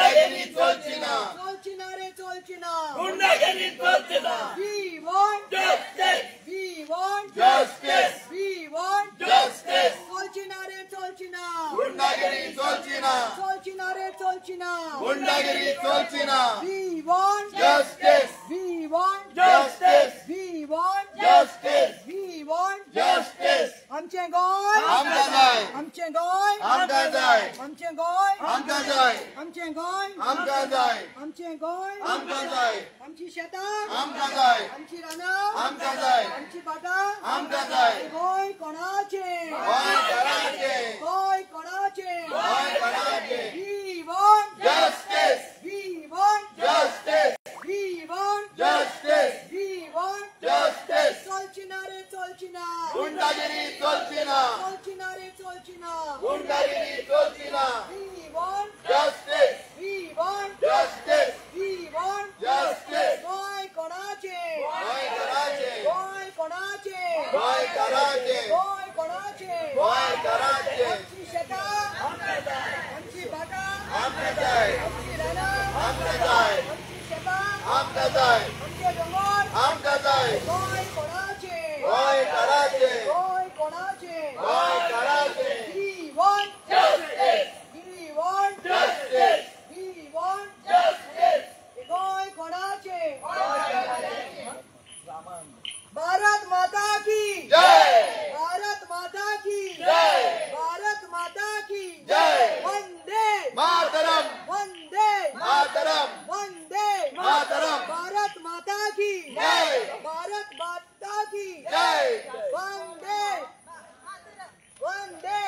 गुंडागिरी चोलचिना चोलचिना ray चोलचिना गुंडागिरी चोलचिना We want justice we want justice we want justice चोलचिना ray चोलचिना गुंडागिरी चोलचिना चोलचिना ray चोलचिना गुंडागिरी चोलचिना We want justice we want justice we want justice we want justice आमचे गोय आमका जाय आमचे गोय आमका जाय आमचे गोय आमका जाय आमचे गोय आमका जाय आमचे गोय आमका जाय आमची शेतां आमका जाय आमची रानां आमका जाय आमची बाटा आमका जाय गोय कोणाचे गोय कराचे गोय कोणाचे गोय कराचे We want justice we want justice we want justice we want justice चोलचिना ray चोलचिना गुंडागिरी चोलचिना चोलचिना ray चोलचिना गुंडागिरी चोलचिना We want justice we want justice we want justice गोय कोणाचे गोय कराचे गोय कोणाचे गोय कराचे गोय कोणाचे गोय कराचे आमची शेतां आमची बाटा आमका जाय आमची रानां आमका जाय आमची शेतां आमका जाय आमचे डोंगर आमका जाय गोय कोणाचे गोय कराचे गोय कोणाचे गोय कराचे We want justice we want justice we want justice गोय कोणाचे भारत माता की जय भारत माता की जय भारत माता की जय वंदे मातरम वंदे मातरम वंदे मातरम भारत माता की जय भारत माता की जय Vande Vande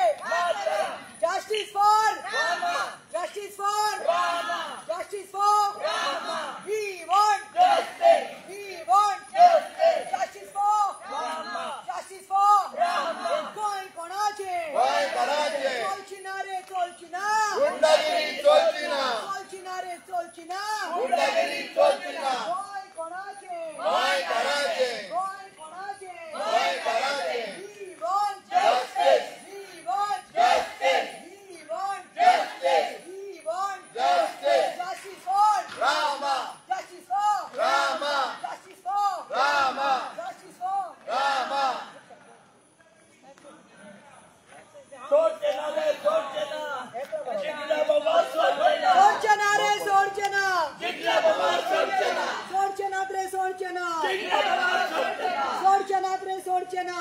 justice for justice for justice for we want we want justice for justice for गोय कोणाचे गोय कराचे चोलचिना रे चोलचिना गुंडागिरी चोलचिना चोलचिना रे चोलचिना गुंडागिरी चोलचिना गोय कोणाचे गोय कराचे गोय कोणाचे गोय कराचे We want justice we want justice we want justice we want justice justice for Rama justice for Rama justice for Rama justice for Rama सोडचना ray सोडचना सोडचनात ray सोडचना सोडचनात ray सोडचना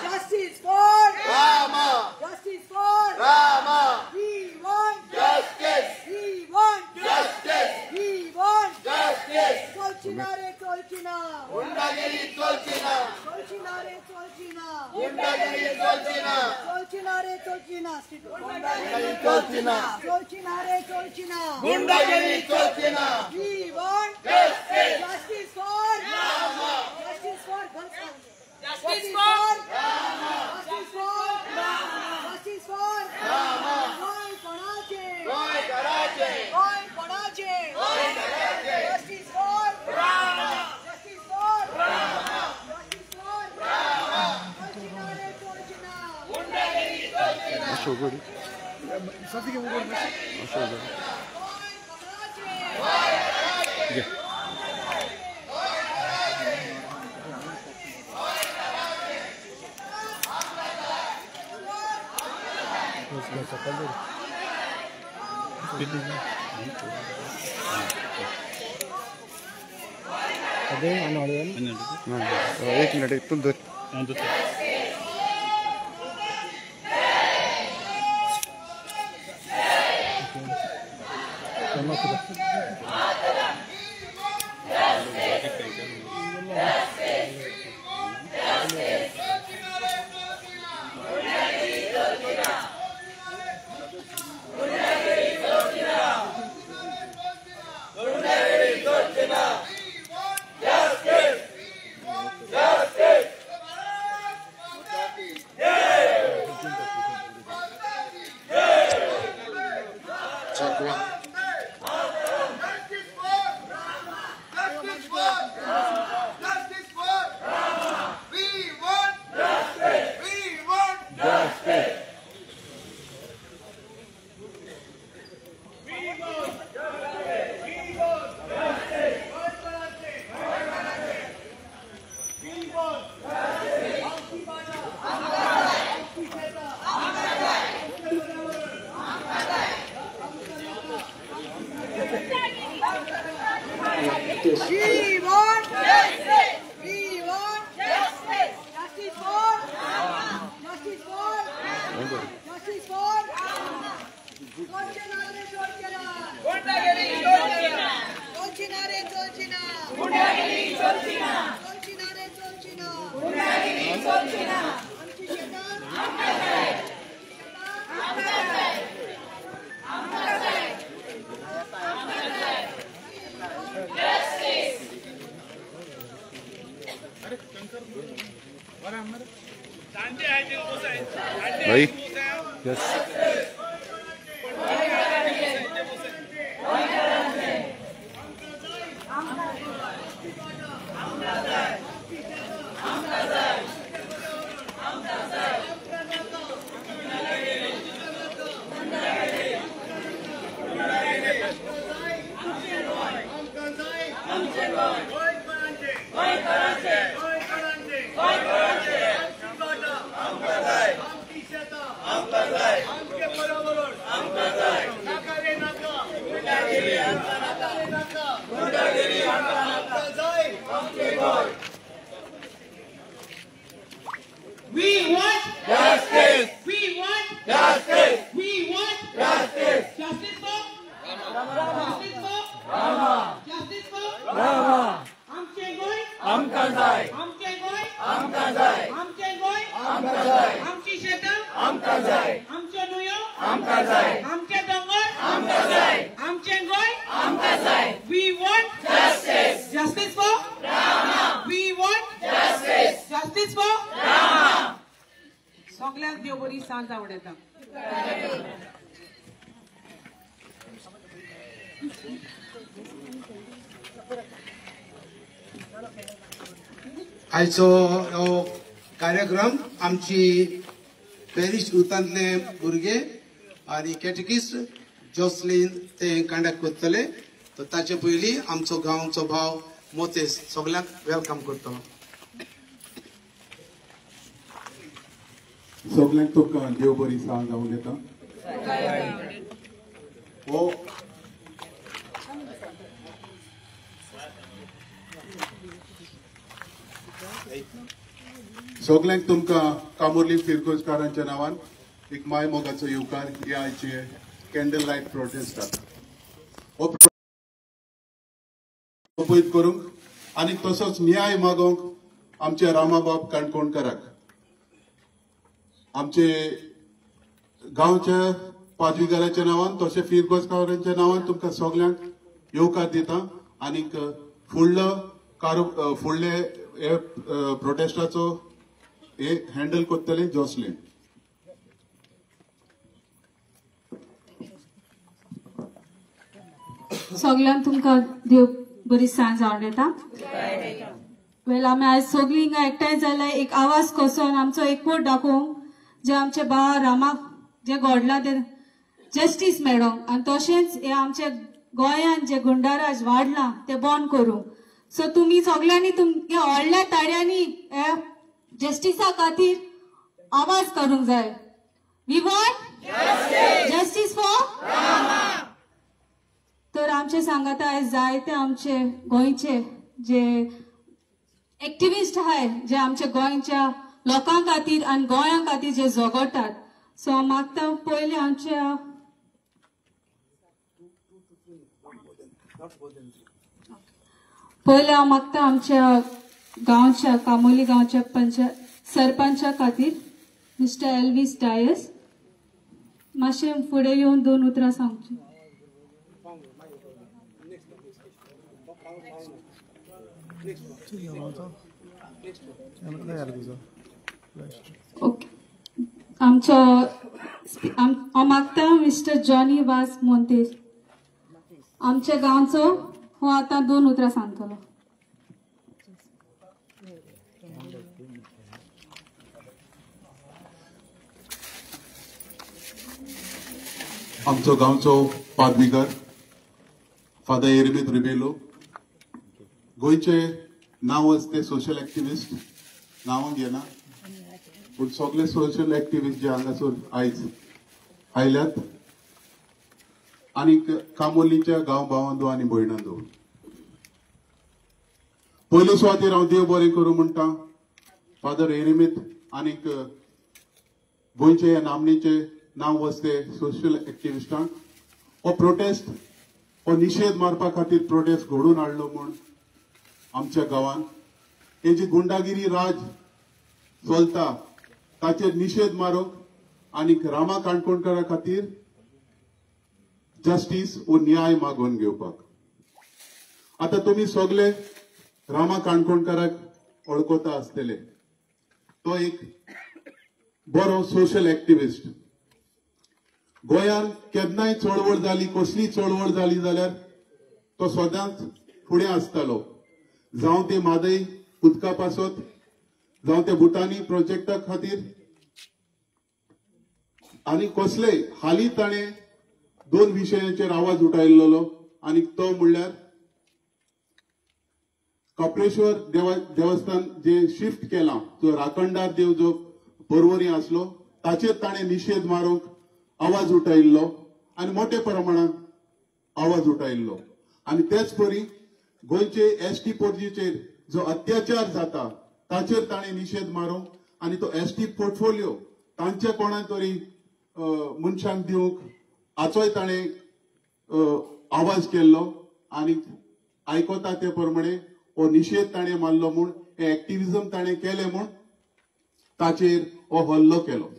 justice for Rama justice for Rama we want justice we want justice we want justice चोलचिना ray चोलचिना गुंडागिरी चोलचिना चोलचिना ray चोलचिना गुंडागिरी चोलचिना चोलचिना ray चोलचिना गुंडागिरी चोलचिना चोलचिना ray चोलचिना गुंडागिरी चोलचिना We want justice justice for justice for justice for justice for justice for गोय कोणाचे गोय कराचे गोय कोणाचे गोय कराचे justice for justice for justice for चोलचिना रे चोलचिना गुंडागिरी चोलचिना गोय कोणाचे Ada ano yan? एक मिनिट इथून धर justice. We want justice. We want justice. Justice for. Justice for. Justice for. Dolcina re dolcina. गुंडागिरी चोरचिना Dolcina re dolcina. गुंडागिरी चोरचिना Dolcina re dolcina. गुंडागिरी चोरचिना आमची शेतं. आमकाच आहे भाई yes We want justice we want justice we want justice justice for justice for आमचे गोय आमकाच आहे आमचे गोय आमकाच आहे आमचे गोय आमकाच आहे आमची शेतं आमकाच आहे आमचे नुयो आमकाच आहे आमचे डोंगर आमकाच आहे आमचे गोय आमकाच आहे we want justice justice for we want justice justice for सगळ्याक देव बरी सांज आवडटा आयचो हो कार्यक्रम आमची पॅरिश उतांतले भुरगे आनी कॅटेकिस्ट जॉसलीन ते कंडक्ट करतले तर ताचे पयलीं आमचो गांवचो भाव मोतेस सगळ्यांक वेलकम करतलो. सगळ्यांक तुका देव बरी सांग जावं येता. हो सगळ्यांक तुमकां कामोर्ली फिरकोजकारांच्या नांवान एक माय मोगाचो येवकार ह्या आयचे कॅन्डल लायट प्रोटेस्टाक हो पयत करूंक आनी तसोच न्याय मागोवंक आमच्या रामाबाब काणकोणकाराक आमचे गांवच्या पादवीकाराच्या नांवान तशें फिरकोजकारांच्या नांवान तुमकां सगळ्यांक येवकार दिता आनीक फुडले हे प्रोटेस्टाचो हे हँडल करतले जॉसलीन. सगळ्यांक तुमकां देव बरी सांज आवडटा. वेल आमी आयज सगळीं हिंगा एकठांय जाल्यार एक आवाज कसोन आमचो एकवट दाखोवंक जे आमचे भाव रामाक जे घडला ते जस्टीस मेळोवंक आनी तशेंच हे आमच्या गोंयांत जे गुंडाराज वाडला ते बंद करूंक. सो तुमी सगळ्यांनी तुमच्या व्हडल्या ताळयांनी हे जस्टिसा खातीर आवाज करूंक जाय. We want justice for. तर आमचे सांगाता आयज जायते आमचे गोंयचे जे एक्टिविस्ट आहाय जे आमच्या गोंयच्या लोकां खातीर आनी गोंयां खातीर जे झगडटात. सो हांव मागता पयलीं आमच्या पयलीं हांव मागता आमच्या गांवच्या कामोली गांवच्या सरपंचा खातीर मिस्टर एल्विस डायस मातशें फुडें येवन 2 उतरां सांगची. ओके आमचो हांव मागता मिस्टर जॉनी वास मोंतेस आमच्या गांवचो हो आतां 2 उतरां सांगतलो. आमचो गांवचो पादवीकार फादर एरमेद रिबेलो गोंयचे नांवच ते सोशल एक्टिविस्ट नांवां घेना पूण सगळे सोशल एक्टिविस्ट जे हांगासर आयज आयल्यात आनी कामोलीच्या गांव भावांदो आनी भयणांदो पयले सुवातेर हांव देव बरें करूं म्हणटा फादर एरिमीत आनीक गोंयचे ह्या नामनेचे नांव वसते सोशल एक्टिविस्टांक हो प्रोटेस्ट हो निशेध मारपा खातीर प्रोटेस्ट घडोवन हाडलो म्हूण आमच्या गांवांत हे जी गुंडागिरी राज चलता ताचेर निशेध मारूंक आनीक रामा काणकोणकारा खातीर जस्टीस वो न्याय मागून घेवपाक आता तुम्ही सगळे रामा काणकोणकाराक वळखता आसतले तो एक बरो सोशल एक्टिविस्ट गोंयांत केन्नाय चळवळ जाली कसली चळवळ जाली जाल्यार तो सदांच फुडें आसतालो जावं ते म्हादय उदका पासत जावं ते भुतानी प्रोजेक्टा खातीर आनी कसलेय हालीं ताणें 2 विशयांचेर आवाज उठयल्लो आनी तो म्हणल्यार कपेश्वर देवस्थान जे शिफ्ट केला जो राखणदार देव जो पर्वरी आसलो ताचेर ताणें निशेध मारूंक आवाज उठयल्लो आनी मोठ्या प्रमाणात आवाज उठयल्लो आनी तेच परी गोंयचे एसटी पोरजीचेर जो अत्याचार जाता ताचेर ताणें निशेध मारूंक आनी तो एसटी पोर्टफोलिओ तांच्या कोणा तरी मनशांक दिवंक हाचोय ताणें आवाज केल्लो आनी आयकोता ते प्रमाणे हो निशेध ताणें मारलो म्हूण हे एक्टिविजम ताणें केलें म्हूण ताचेर हो हल्लो केलो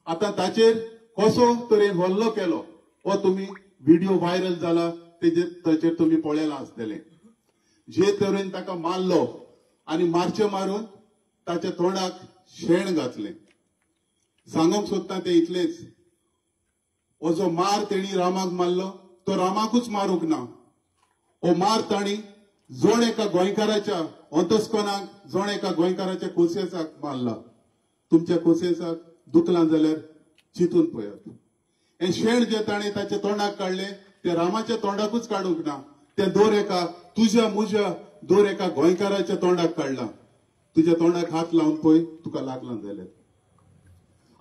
आता ताचेर कसो तरेन हल्लो केलो हो तुम्ही व्हिडिओ व्हायरल जाला ताचेर तुम्ही पळयलां आसतलें जे तरेन ताका मारलो आनी मारचे मारून ताच्या तोंडाक शेण घातलें सांगूंक सोदता ते इतलेंच हो जो मार तेणी रामाक मारलो तो रामाकूच मारूंक ना हो मार ताणी जोण एका गोंयकाराच्या अंतस्कनाक जोण एका गोंयकाराच्या कोसेसाक मारला तुमच्या कोसेसाक दुखलां जाल्यार चिंतून पळयात हे शेण जे ताणें ताच्या तोंडाक काडलें ते रामाच्या तोंडाकूच काडूंक ना ते दोर एका तुज्या मुज्या दोर एका गोंयकाराच्या तोंडाक काडला तुज्या तोंडाक हात लावन पळय तुका लागलां जाल्यार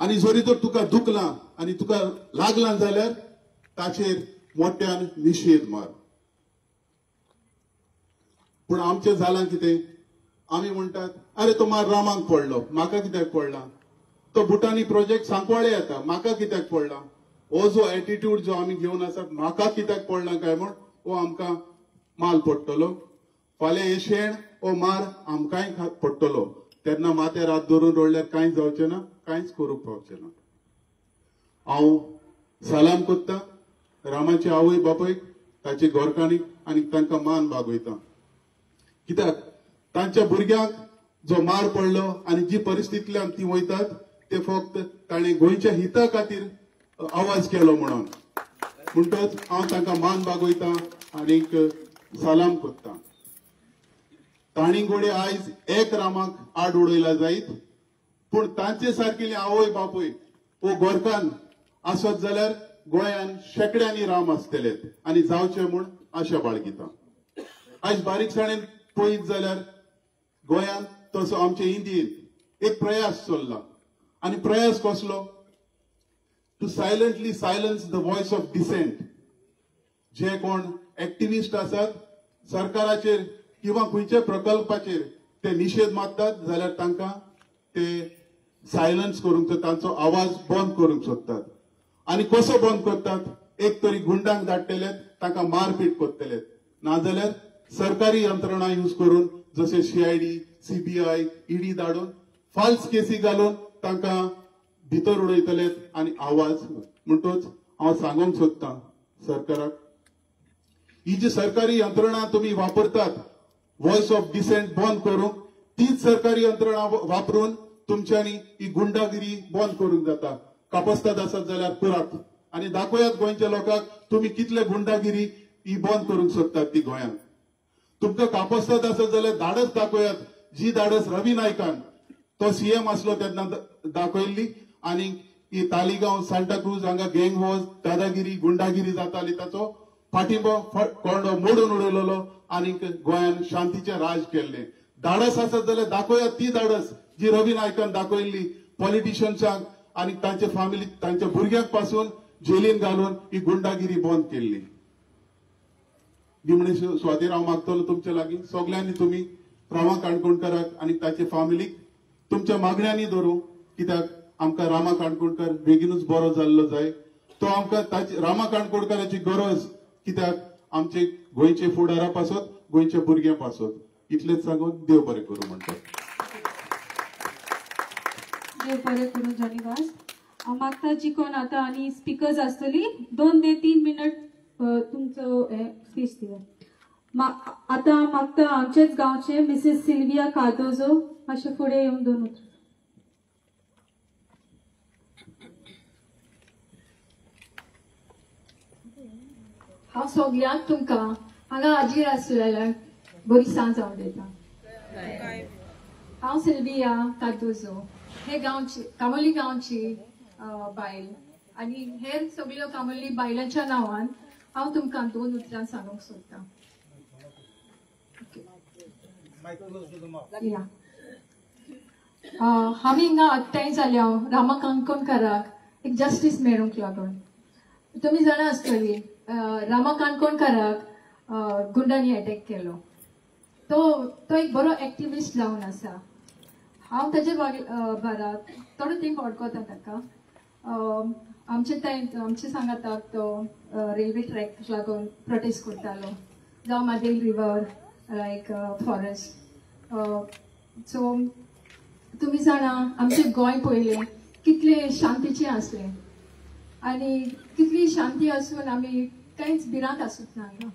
आनी जरी तर तुका दुखलां आनी तुका लागलां जाल्यार ताचेर मोठ्यान निशेध मार पूण आमचें जालां कितें आमी म्हणटात अरे तो मार रामाक पडलो म्हाका कित्याक पडला तो भुटानी प्रोजेक्ट सांकवाळे येता म्हाका कित्याक पडला हो जो एटिट्यूड जो आमी घेवन आसात म्हाका कित्याक पडला काय म्हण हो आमकां माल पडटलो फाल्यां हे शेण हो मार आमकांय पडटलो तेन्ना माथ्यार हात धरून रोडल्यार कांयच जावचें ना कांयच करूंक पावचें ना हांव सलाम कोत्ता रामाचे आवय बापयक ताचे घोरकाणीक आनी तांकां मान बागयता कित्याक तांच्या भुरग्यांक जो मार पडलो आनी जी परिस्थितींतल्यान ती वयतात ते फक्त ताणें गोंयच्या हिता खातीर आवाज केलो म्हणटच हांव तांकां मान बागयता आनीक सलाम कोत्ता तांणी घोडे आयज एक रामाक आड उडयला जायत पूण तांचे सारकेले आवय बापूय वो गोरकान आसत जाल्यार गोंयान शेकड्यांनी राम आसतलेत आनी जावचे म्हूण आशा बाळगिता आयज बारीकसाणेन पळयत जाल्यार गोंयान तसो आमचे इंडियेन एक प्रयास चल्ला आनी प्रयास कसलो to silently silence the voice of dissent जे कोण एक्टिविस्ट आसात सरकाराचेर किंवा खंयच्या प्रकल्पाचेर ते निशेध मारतात जाल्यार तांकां ते सायलन्स करूंक तांचो आवाज बंद करूंक सोदतात आनी कसो बंद करतात एक तरी गुंडांक धाडटले तांकां मारपीट करतले नाजाल्यार सरकारी यंत्रणा यूज करून जसे सीआयडी सीबीआय ईडी धाडून फॉल्स केसी घालून तांकां भितर उडयतले आनी आवाज म्हणटच हांव सांगूंक सोदतां सरकाराक ही जी सरकारी यंत्रणा तुम्ही वापरतात वॉइस ऑफ डिसेंट बंद करूंक तीच सरकारी यंत्रणा वापरून तुमच्यांनी ही गुंडागिरी बंद करूंक जाता कापस्ताद आसत जाल्यार करात आनी दाखयात गोंयच्या लोकांक तुम्ही कितले गुंडागिरी ही बंद करूंक सोदतात ती गोंयांत तुमकां कापस्ताद आसत जाल्यार धाडस दाखयात जी धाडस रवी नायकान तो सीएम आसलो तेन्ना दाखयल्ली आनी ही तालिगांव सांताक्रूज हांगा गँग वॉर्स दादागिरी गुंडागिरी जाताली ताचो फाटिंबो कोंडो मोडून उडयलेलो आनी गोंयान शांतीचे राज केल्ले धाडस आसत जाल्यार दाखयात ती धाडस जी रवी नायकान दाखयल्ली पॉलिटिशियन्सांक आनी तांचे फॅमिली तांच्या भुरग्यांक पासून जेलीन घालून ही गुंडागिरी बंद केल्ली दिमणे स्वाधीन हांव मागतलो तुमच्या लागीं सगळ्यांनी तुमी रामा काणकोणकाराक आनी ताचे फॅमिलीक तुमच्या मागण्यांनी धरूं कित्याक आमकां रामा काणकोणकार बेगीनूच बरो जाल्लो जाय तो आमकां रामा काणकोणकाराची गरज कित्याक आमचे गोंयचे फुडारा पासत गोंयच्या भुरग्यां पासत इतलेच सांगून देव बरें करूं म्हणटात देव बरें करूं धन्यवाद हांव मागता जी कोण आतां आनी स्पिकर्स आसतली 2 ते 3 मिनट तुमचो स्पीच दिया आतां मागता आमचेच गांवचे मिसेस सिल्विया कार्दोजो मातशे फुडें येवन 2 उतर हांव सगळ्यांक तुमकां हांगा हाजीर आसलेल्यांक बरी सांज हांव दिता हांव सिल्विया कार्दोजो हे गांवची कामोली गांवची बायल आनी हेर सगळ्यो कामोली बायलांच्या नांवान हांव तुमकां 2 उतरां सांगूंक सोदतां आमी हिंगा एकठांय जाल्या रामा काणकोणकाराक एक जस्टीस मेळूंक लागून तुमी जाणा आसतली रामा काणकोणकाराक गुंडांनी अटॅक केलो तो एक बरो एक्टिविस्ट जावन आसा हांव ताचे बारा थोडो थिंग अडकोता ताका आमचे सांगाताक तो रेल्वे ट्रॅक लागून प्रोटेस्ट करतालो जावं मादेल रिवर लायक फॉरेस्ट सो तुमी जाणा आमचें गोंय पयलें कितलें शांतीचें आसलें आनी कितली शांती आसून आमी कांयच भिरांत आसूंक ना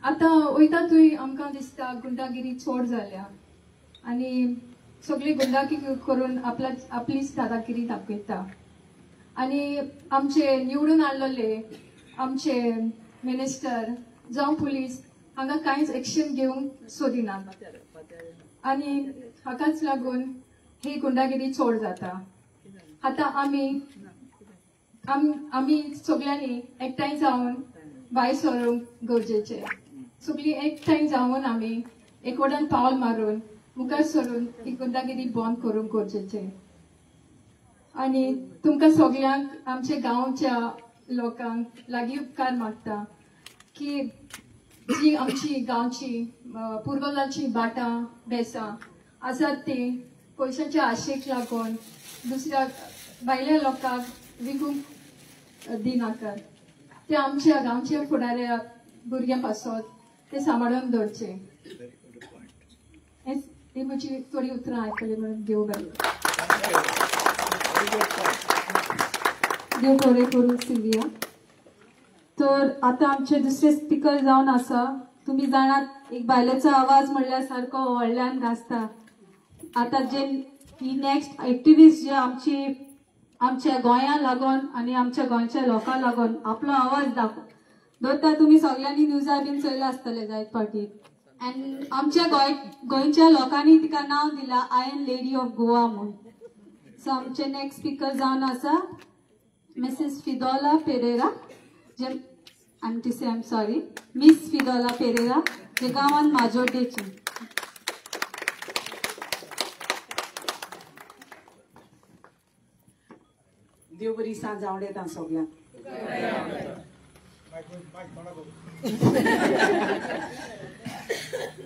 आतां वयता थंय आमकां दिसता गुंडागिरी चड जाल्या आनी सगळी गुंडागिरी करून आपलीच दादागिरी दाखयता आनी आमचे निवडून हाडलेले आमचे मिनिस्टर जावं पुलीस हांगा कांयच एक्शन घेवंक सोदिनात आनी हाकाच लागून ही गुंडागिरी चड जाता आतां आमी सगळ्यांनी एकठांय जावन भायर सरूंक गरजेचें सगळीं एकठांय जावन आमी एकवटान पावल मारून मुखार सरून ही गुंडागिरी बंद करूंक गरजेचें आनी तुमकां सगळ्यांक आमच्या गांवच्या लोकांक लागीं उपकार मागता की जी आमची गांवची पुर्वजांची बाटां बेसां आसात ती पयशांच्या आशेक लागून दुसऱ्या भायल्या लोकांक विकूंक दिनाकात ते आमच्या गांवच्या फुडाऱ्या भुरग्यां पासत ते सांबाळून दवरचे ही म्हजी थोडी उतरां आयकली म्हणून देव बरें देव बरें करूं सिल्विया तर आतां आमचे दुसरे स्पीकर जावन आसा तुमी जाणात एक बायलेचो आवाज म्हणल्यार सारको व्हडल्यान गाजता आतां जे ही नेक्स्ट एक्टिविस्ट जे आमच्या गोंया लागून आनी आमच्या गोंयच्या लोकांक लागून आपलो आवाज दवरता तुमी सगळ्यांनी न्यूजार बीन चयला आसतले जायत फावटी आनी आमच्या गोंयच्या लोकांनी तिका नांव दिलां आयर्न लेडी ऑफ गोवा म्हणून सो आमचे नेक्स्ट स्पीकर जावन आसा मिसेस फिदोला पेरेरा जे I am sorry miss Fidola Pereira जे गांवान माजोड्डेची देव बरी सांज आवडेता सगळ्यांक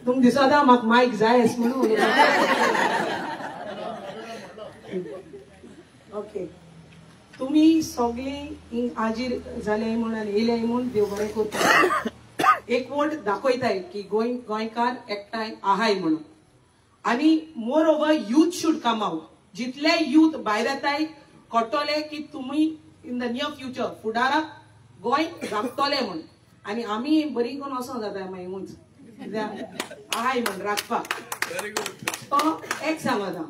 तुम दिसता म्हाका मायक जाय अस म्हणून ओके तुम्ही सगळी हाजीर झाले म्हणून येयले म्हणून देव बरें करता एक वोट दाखयताय की गोंयकार एकठांय आहाय म्हणून आनी moreover youth should come out जितले यूथ भायर येताय कळटले की तुम्ही इन द नियर फ्युचर फुडाराक गोंय राखतले म्हणून आनी आमी बरी करून वचों जाता मागीर आहाय म्हणून राखपाक तो एक सांगता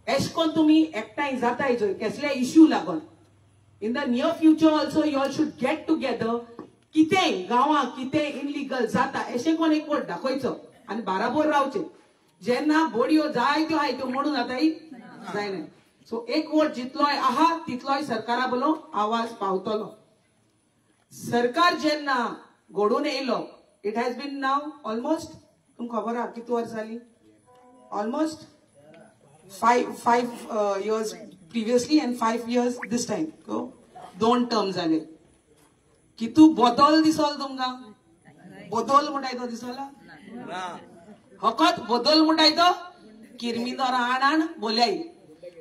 एश कोन तुम्ही एकठांय जाताय जंय कसले इश्यू लागून in the near future also you all should get together कितें गांवांक कितें इनलिगल जाता अशें कोण एक वोट दाखयचो आनी बाराबोर रावचे जेन्ना बोडयो जाय त्यो आहाय त्यो मोडून जाताय जायना सो एक वोट जितलोय आहा तितलोय सरकारा बलो आवाज पावतलो सरकार जेन्ना घडून येयलो it has been now almost तुमकां खबर आहा कितू वर्स जाली almost 5 years previously and 5 years this time. So, 2 terms जाले. कितू बदल दिसल तुमकां बदल म्हणटाय तो दिसला फकत बदल म्हणटाय तो किरमिदोर आण बोल्याय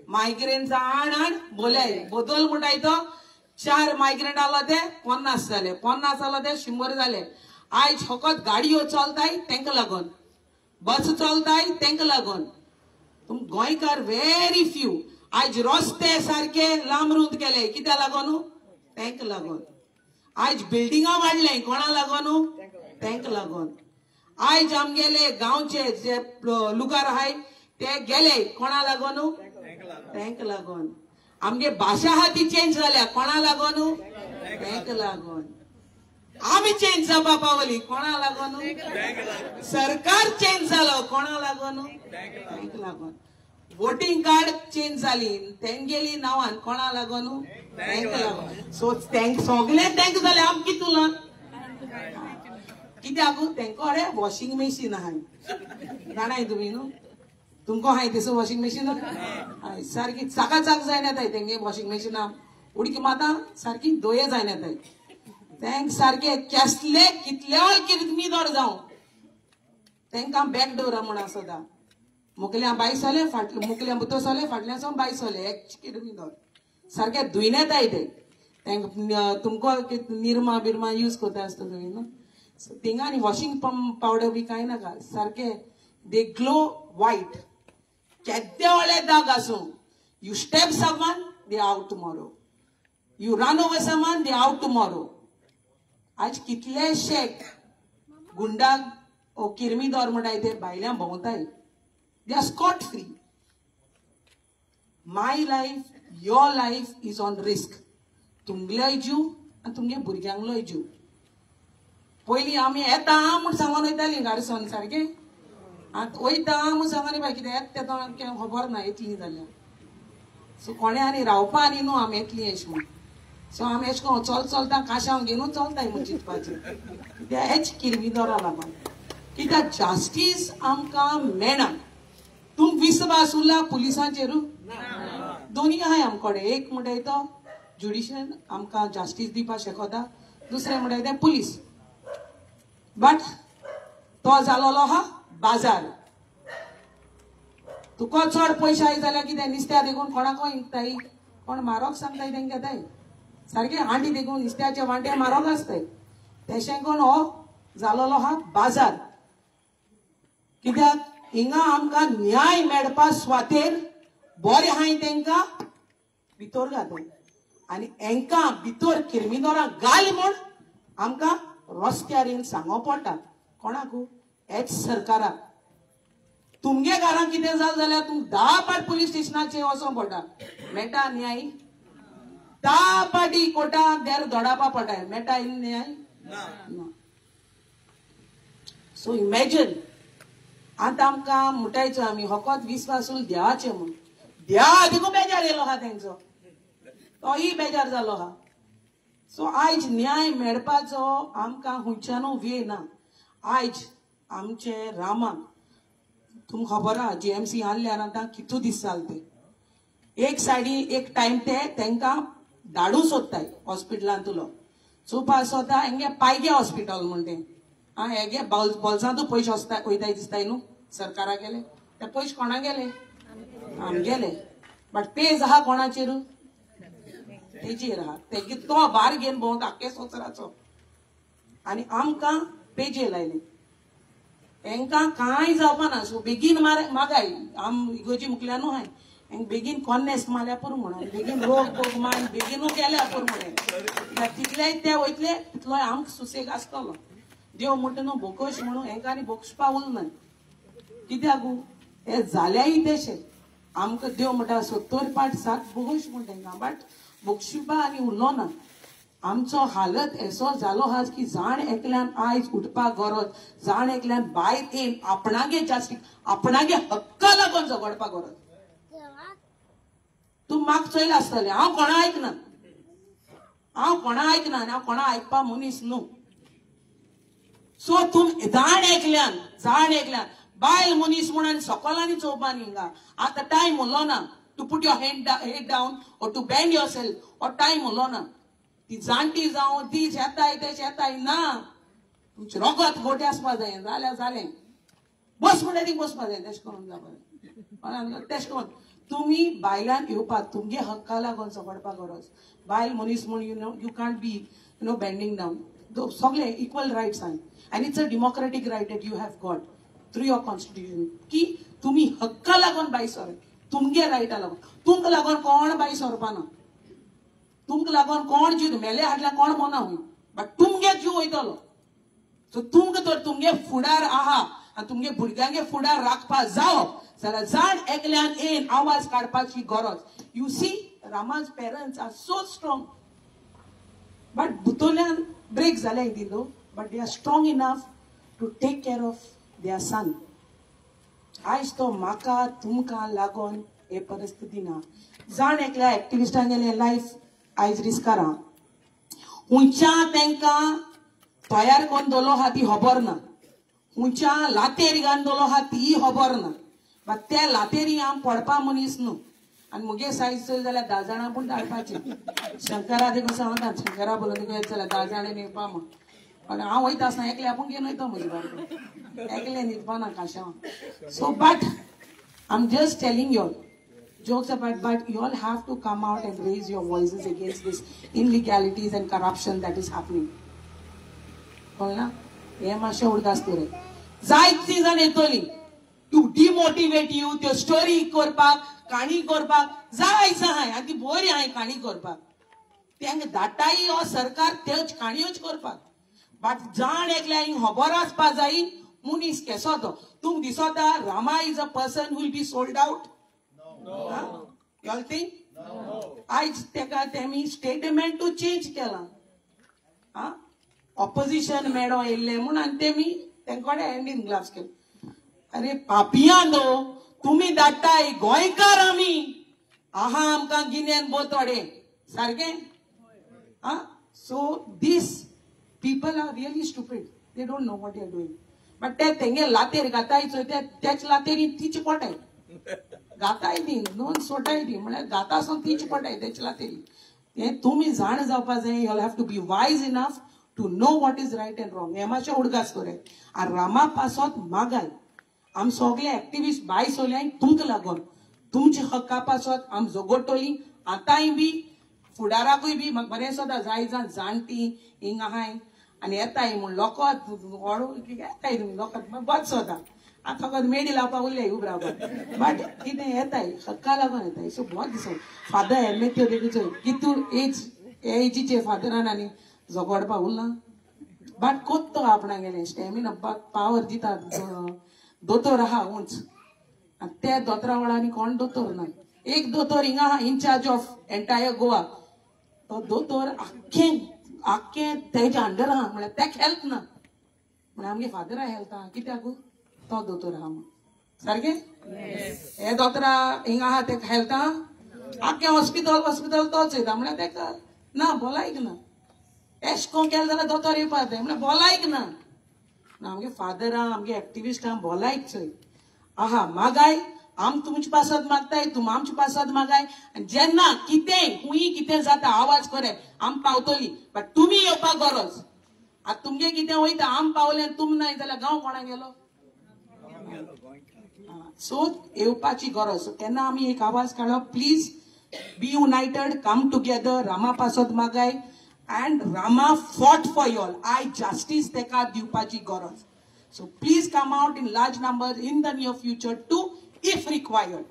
मायग्रेनचा आण बोल्याय बदल म्हणटाय तो 4 मायग्रेन आलो ते 50 जाले 50 आलो ते 100 जाले आयज फकत गाडयो चलताय तांकां लागून बस चलताय तांकां लागून तुम गोंयकार व्हेरी फ्यू आयज रस्ते सारखे लांबरूंद केले कित्या लागून तांकां लागून आयज बिल्डिंगा वाडले कोणा लागून तांकां लागून आयज आमगेले गांवचे जे लुगार आहाय ते गेले कोणा लागून तांकां लागून आमगे भाशा आहा ती चेंज जाल्या कोणा लागून तांकां लागून आमी चेंज जावपा पावली कोणा लागून सरकार चेंज जालो कोणा लागून तांकां लागून वोटिंग कार्ड चेंज जाली तेंगेली नांवान कोणा लागून तांकां लागून सो सगळे तांकां जाले आम कितून कित्याक तांकां अरे वॉशिंग मशीन आहाय जाणाय तुमी न्हू तुमकां हाय तसो वॉशिंग मशीन हय सारकी चाकाचाक जायन येताय तेंगे वॉशिंग मशीना उडकी माता सारकी दोये जायन येताय तांकां सारखे केसले कितले किरमीदोर जावं तांकां बॅकडोर म्हण आसता मुखल्या बाय सोले फाटले मुखल्या भितर सोले फाटल्यान बाय सोले एक किरमीदोर सारखे धुयन येताय ते तांकां तुमकां निरमा बिरमा यूज करता आसता तुमी न्हू थिंगा आनी वॉशिंग पावडर बी कांय नाका सारखे दे ग्लो व्हाईट केद्दे व्हडले दाग आसूं you stab someone they out tomorrow you run over someone they out tomorrow आज कितलेशे गुंडाक ओ किरमीदोर म्हणटाय ते भायल्यान भोंवताय they are scot free my life your life is on risk तुमगेलोय जीव आनी तुमगे भुरग्यांकलोय जीव पयलीं आमी येता म्हूण सांगून वयतालीं गाडीसन सारकें आतां वयता म्हूण सांगून बाय कितें येता तें खबर ना येतलीं जाल्यार सो कोणें आनी रावपा आनी न्हू आमी येतलीं अशें म्हूण सो आमी एश कोन चलता काशांव घेवन चलताय म्हूण चिंतपाचें कित्याक हेच किरमिदोरा लागून कित्याक जास्टीस आमकां मेळना तुमकां विस्वास उरला पुलिसांचेरू दोनी आहाय आमकोडे एक म्हणटाय तो ज्युडिशियल आमकां जास्टीस दिवपाक शेकोता दुसरें म्हणटाय तें पुलीस बट तो जालोलो आहा बाजार तुका चड पयशे आय जाल्यार कितें नुस्त्या देखून कोणाकूय विकताय कोण मारोग सांगताय तेंकां घेताय सारखे हांडी देखून नुस्त्याचे वांटे मारोग आसताय तेशें कोन्न हो जालोलो आहा बाजार कित्याक हिंगा आमकां न्याय मेळपा सुवातेर बरें आहाय तेंकां भितर घाताय आनी हेंकां भितर किरमिदोरां घाल म्हूण आमकां रस्त्यार येवन सांगो पडटा कोणाकू हेच सरकाराक तुमगे घरां कितें जालें जाल्यार तुमकां 10 पाट पुलीस स्टेशनाचेर वचों पडटा मेळटा न्याय 10 पाटी कोर्टाक देर धोडावपा पडटा मेळटा न्याय ना सो इमॅजिन आतां आमकां म्हणटायचो आमी फकत विस्वास उरला देवाचें म्हूण देवा देखून बेजार येयलो आहा तेंचो तोय बेजार जालो आहा सो आयज न्याय मेळपाचो आमकां खंयच्यानू वेळ ना आयज आमचे रामाक तुमकां खबर आहा GMC हाडल्यार आतां कितू दीस जाले ते एक सायडी एक टायम ते तांकां धाडूं सोदताय हॉस्पिटलांत तुलो चोवपा सोदता हेंगे पायगे हॉस्पिटल म्हण तें हेगे बोल्सांतू पयशे वयताय दिसताय न्हू सरकारा गेले ते पयशे कोणा गेले आमगेले बट पेज आहा कोणाचेर तेजेर आहा तेगे तो भार घेवन भोंवता आख्खे सोसराचो आनी आमकां पेजे लायले हेंकां कांय जावपा ना सो बेगीन मागाय आम इगोजी मुखल्यानू आहाय हेंक बेगीन कॉन्नेस्ट मारल्या पुरो म्हणून बेगीन रोग बोग मान बेगीनू केल्या पुरो म्हणून तितले ते वयतले तितलो आमकां सुसेग आसतलो देव म्हणटा न्हू बोकोश म्हणून हेंकां आनी बोक्षपा उरना कित्याक हे जाल्याय तेशे आमकां देव म्हणटा 70 पाट 7 बोगोश म्हण तेंकां बट बोक्षपा आनी उरलो ना आमचो हालत असो जालो आहा की जाण एकल्यान आयज उठपाक गरज जाण एकल्यान भायर येवन आपणागे जास्ती आपणागे हक्का लागून झगडपाक गरज तूं म्हाका चोयला आसतलें हांव कोणा आयकना आनी हांव कोणा आयकपा मनीस न्हू सो तूं जाण एकल्यान बायल मनीस म्हणून सकोलांनी चोवपानी हिंगा आतां टायम उरलो ना to put your head down or to bend yourself or time उरलो ना ती जाणटी जावं ती शेताय ते शेताय ना तुमचे रोगत गोटे आसपा जाय जाल्यार जालें बस म्हणल्यार ती बसपा जाय तशें करून जावपाक तशें करून तुमी बायलांक येवपाक तुमगे हक्का लागून झगडपाक गरज बायल मनीस म्हूण you can't be bending down सगळे इक्वल रायट्स आहाय and it's a democratic right that you have got through your constitution की तुमी हक्का लागून बाय सर तुमगे रायटा लागून तुमकां लागून कोण बाय सरपाना तुमकां लागून कोण जीव मेले हाडल्या कोण मोना हूंय बट तुमगे जीव वयतलो सो तुमकां तर तुमगे फुडार आहा आनी तुमगे भुरग्यांगे फुडार राखपा जावो जाल्यार जाण एकल्यान येवन आवाज काडपाची गरज you see Rama's parents are so strong but भितरल्यान ब्रेक जाले हितून but they are strong enough to take care of their son आयज तो म्हाका तुमकां लागून हे परिस्थिती ना जाण एकल्या एक्टिविस्टांगेलें लायफ आयज रिस्कार आहा हुंयच्या तांकां तयार करून दवरलो आहा ती खबर ना हुंयच्या लातेर घालून दवरलो आहा ती खबर ना बट त्या लातेरी हांव पडपा मनीस न्हू आनी मुगे सायज चोय जाल्यार 10 जाणां पूण धाडपाची शंकरा देखून सांगता शंकरा बोलून देखून येत जाल्यार 10 जाणां न्हिदपा म्हण पण हांव वयता आसतना एकले आपूण घेवन वयता म्हजी बायको एकले न्हिदपा ना काशां so but I am just telling you jokes apart, but you all have to come out and raise your voices against this illegalities and corruption that is happening. कळना हे मातशें उडकास रे जायती जाण येतली टू डिमोटिवेट यू त्यो story करपाक काणी करपाक जायच आहाय आनी ती बरी आहाय काणी करपाक तांकां धाडटाय हो सरकार त्योच काणयोच करपाक बट जाण एकल्या हिंग खबर आसपा जाय मनीस केसो तो तुमकां दिसता Rama is a person who will be sold out You all think? No. आज तेका तेमी स्टेटमेंट टू चेंज केला ऑपोजिशन मेळो येयल्ले म्हूण आनी तेमी तेंकोडे हँड इन ग्लाव्स केले अरे पापियानो तुमी धाडटाय गोंयकार आमी आहा आमकां गिन्यान बोतोडे सारकें so these people are really stupid they don't know what they are doing but ते तेंगे लातेर घाताय चोय त्याच लातेरी तीच पोटाय गाताय ती नोंद सोटाय ती म्हळ्यार गाता सोन तीच पडाय तेचला तरी हे तुम्ही जाण जावपा जाय you have to be wise enough to know what is right and wrong हे मातशें उडगास करे आनी रामा पासत मागाय आम सगळे एक्टिविस्ट बाय सोल्याय तुमकां लागून तुमचे हक्का पासत आम झगडटली आतांय बी फुडाराकूय बी म्हाका बरें सोदा जाय जाणटी हिंग आहाय आनी येताय म्हूण लोकत येताय तुमी लोकत बद सोदा आता फकत मेडी लावपाक उरले उब रावपाक बट कितें येताय हक्का लागून येताय सो बहुत दिसो फादर हेल्मेट त्यो देखीचो कितू एजीचे फादरान आनी झगडपाक उरला बट कोत्तो आपणा गेले स्टॅमिना पावर दिता दोतोर आहा उंच आनी त्या दोतोरा वळांनी कोण दोतोर ना एक दोतोर हिंगा आहा इनचार्ज ऑफ एंटायर गोवा तो दोतोर आख्खे तेच्या अंडर आहा म्हळ्यार तेका हेल्प ना म्हळ्यार आमगे फादरा हेल्थ आहा कित्याक तो दोतोर आहा सारकें हे दोतोरा हिंगा आहा तेका हेल्थ आहा आख्खे हॉस्पिटल तोच येता म्हळ्यार तेका ना भलायक ना एश कोण केलें जाल्यार दोतोर येवपा जाय म्हळ्यार भलायक ना आमगे फादर आहा आमगे एक्टिविस्ट आहा भलायक चोय आहा मागाय आम तुमचे पासत मागताय तुम आमचे पासत मागाय जेन्ना कितें खूंय कितें जाता आवाज करे आम पावतली बट तुमी येवपाक गरज आतां तुमगे कितें वयता आम पावले तुम नाय जाल्यार गांव कोणा गेलो सो येवपाची गरज सो केन्ना आमी एक आवाज काडप please be United come together Rama पासत मागाय and Rama fought for you all. I justice teka diupachi goroz. So please come out in large numbers in the near future too, if required.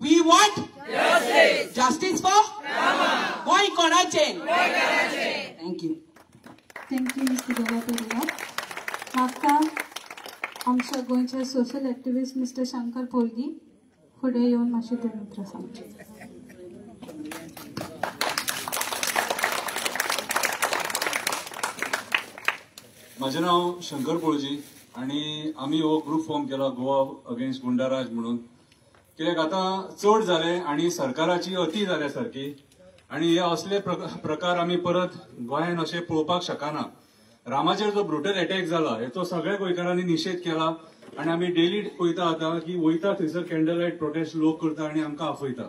We want justice. Justice for Rama. Koi konache. Thank you. Thank you, Mr. Galateria. After आमच्या गोंयचे social activist mister Shankar पोलगी फुडें येवन मातशें ते मित्र सांगचे. माझे नाव शंकर पोळजी आणि आम्ही हो ग्रुप फॉर्म केला गोवा अगेन्स्ट गुंडाराज म्हणून कित्याक आता चड जाले आणि सरकाराची अती जाल्या सारखी आणि हे असले प्रकार आम्ही परत गोंयान असे पळोवपाक शकना. रामाचेर जो ब्रुटल अटॅक जाला हेचो सगळ्या गोंयकारांनी निषेध केला आणि आम्ही डेली पळयता आता की वयता थंयसर कॅन्डल लायट प्रोटेस्ट लोक करता आणि आमकां आफयता.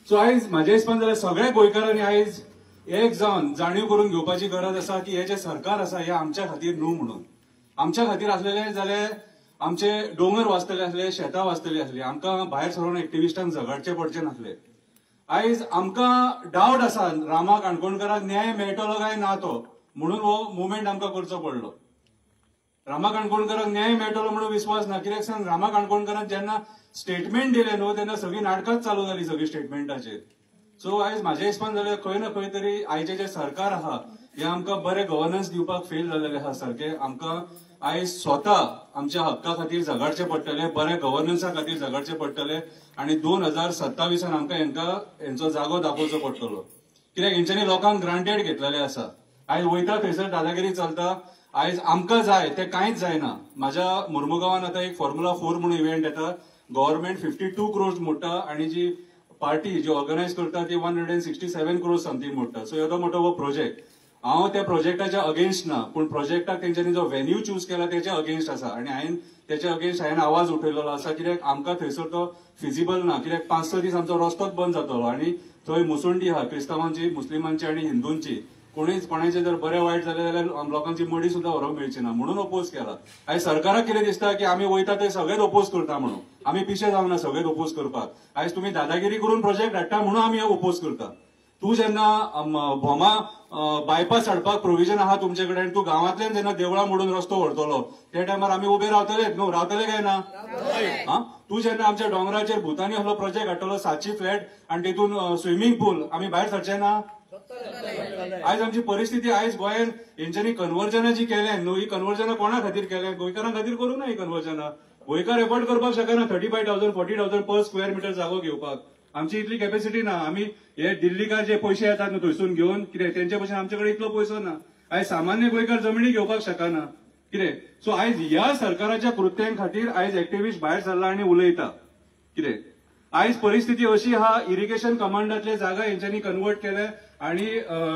सो आयज म्हाज्या हिसपान जाल्यार सगळ्या गोंयकारांनी आयज एक जावन जाणीव करून घेवपाची गरज आसा की हे जे सरकार आसा हे आमच्या खातीर न्हू म्हणून. आमच्या खातीर आसलेले जाल्यार आमचे दोंगर वाचतले आसले, शेतां वाचतली आसली, आमकां भायर सरून एक्टिविस्टांक झगडचे पडचे नासले. आयज आमकां डावट आसा रामा काणकोणकाराक न्याय मेळटलो काय ना तो, म्हणून हो मुवमेंट आमकां करचो पडलो. रामा काणकोणकाराक न्याय मेळटलो म्हणून विश्वास ना. कित्याक सांग, रामा काणकोणकारान जेन्ना स्टेटमेंट दिले न्हू तेन्ना सगळी नाटकांच चालू जाली सगळी स्टेटमेंटाचेर. सो आयज म्हाज्या हिसपान जाल्यार खंय ना खंय तरी आयचे जे सरकार आहा हे आमकां बरे गव्हर्नन्स दिवपाक फेल जालेले आहा सारखे. आमकां आयज स्वता आमच्या हक्का खातीर झगडचे पडटले, बरे गव्हर्नन्सा खातीर झगडचे पडटले आणि 2027 आमकां हेंचो जागो दाखोवचो पडटलो. कित्याक हेंच्यांनी लोकांक ग्रांटेड घेतलेले आसा. आयज वयता थंयसर दादागिरी चलता. आयज आमकां जाय ते कांयच जायना. म्हाज्या मुर्मुगांवान आतां एक फॉर्म्युला 4 म्हणून इव्हेंट येता. गव्हर्नमेंट 52 crores मोडटा आणि जी पार्टी जी ऑर्गनायज करता ती 167 crores समथींग मोडटा. सो येदो मोठो हो प्रोजेक्ट. हांव त्या प्रोजेक्टाच्या अगेन्स्ट ना, पूण प्रोजेक्टाक तेंच्यांनी जो व्हेन्यू चूज केला तेच्या अगेन्स्ट आसा आणि हांवें आवाज उठयलेलो आसा. कित्याक आमकां थंयसर तो फिजिबल ना. कित्याक 5-6 दीस आमचो रस्तोच बंद जातलो आणि थंय मुसोंडी आहा क्रिस्तांवांची, मुस्लिमांची आणि हिंदूंची. कोणाचे जर बरें वायट जालें जाल्यार लोकांची मडी सुद्धा व्हरोंक मेळची ना म्हणून ओपोज केला. आयज सरकाराक कितें दिसता की आमी वयता ते सगळेच ओपोज करता म्हणून. आमी पिशे जावना सगळेच ओपोज करपाक. आयज तुमी दादागिरी करून प्रोजेक्ट हाडटा म्हणून आमी ओपोज करता. तूं जेन्ना भोमा बायपास हाडपाक प्रोविजन आहा तुमचे कडेन, तूं गांवांतल्यान जेन्ना देवळां मोडून रस्तो व्हरतलो त्या टायमार आमी उबे रावतलेच न्हू, रावतले काय ना? तूं जेन्ना आमच्या डोंगराचेर भुतानी असलो प्रोजेक्ट हाडटलो 700 फ्लॅट आणि तेतून स्विमींग पूल, आमी भायर सरचे ना? आयज आमची परिस्थिती आयज गोंयांत हेंच्यांनी कन्वर्जनां जी केल्या न्हू, ही कन्वर्जनां कोणा खातीर केल्या? गोंयकारां खातीर करूं ना ही कन्वर्जनां. गोंयकार एफोर्ड करपाक शकना 35,000 40,000 पर स्क्वेअर मिटर जागो घेवपाक. आमची इतली कॅपॅसिटी ना. आमी हे दिल्लीकार जे पयशे येतात न्हू थंयसून घेवन, कितें तेंचे भशेन आमचे कडेन इतलो पयसो ना. आयज सामान्य गोंयकार जमिनी घेवपाक शकना. कितें सो आयज ह्या सरकाराच्या कृत्यां खातीर आयज एक्टिव्हिस्ट भायर सरला आनी उलयता. कितें आयज परिस्थिती अशी आहा, इरिगेशन कमांडातले जागा हेंच्यांनी कन्वर्ट केले आणि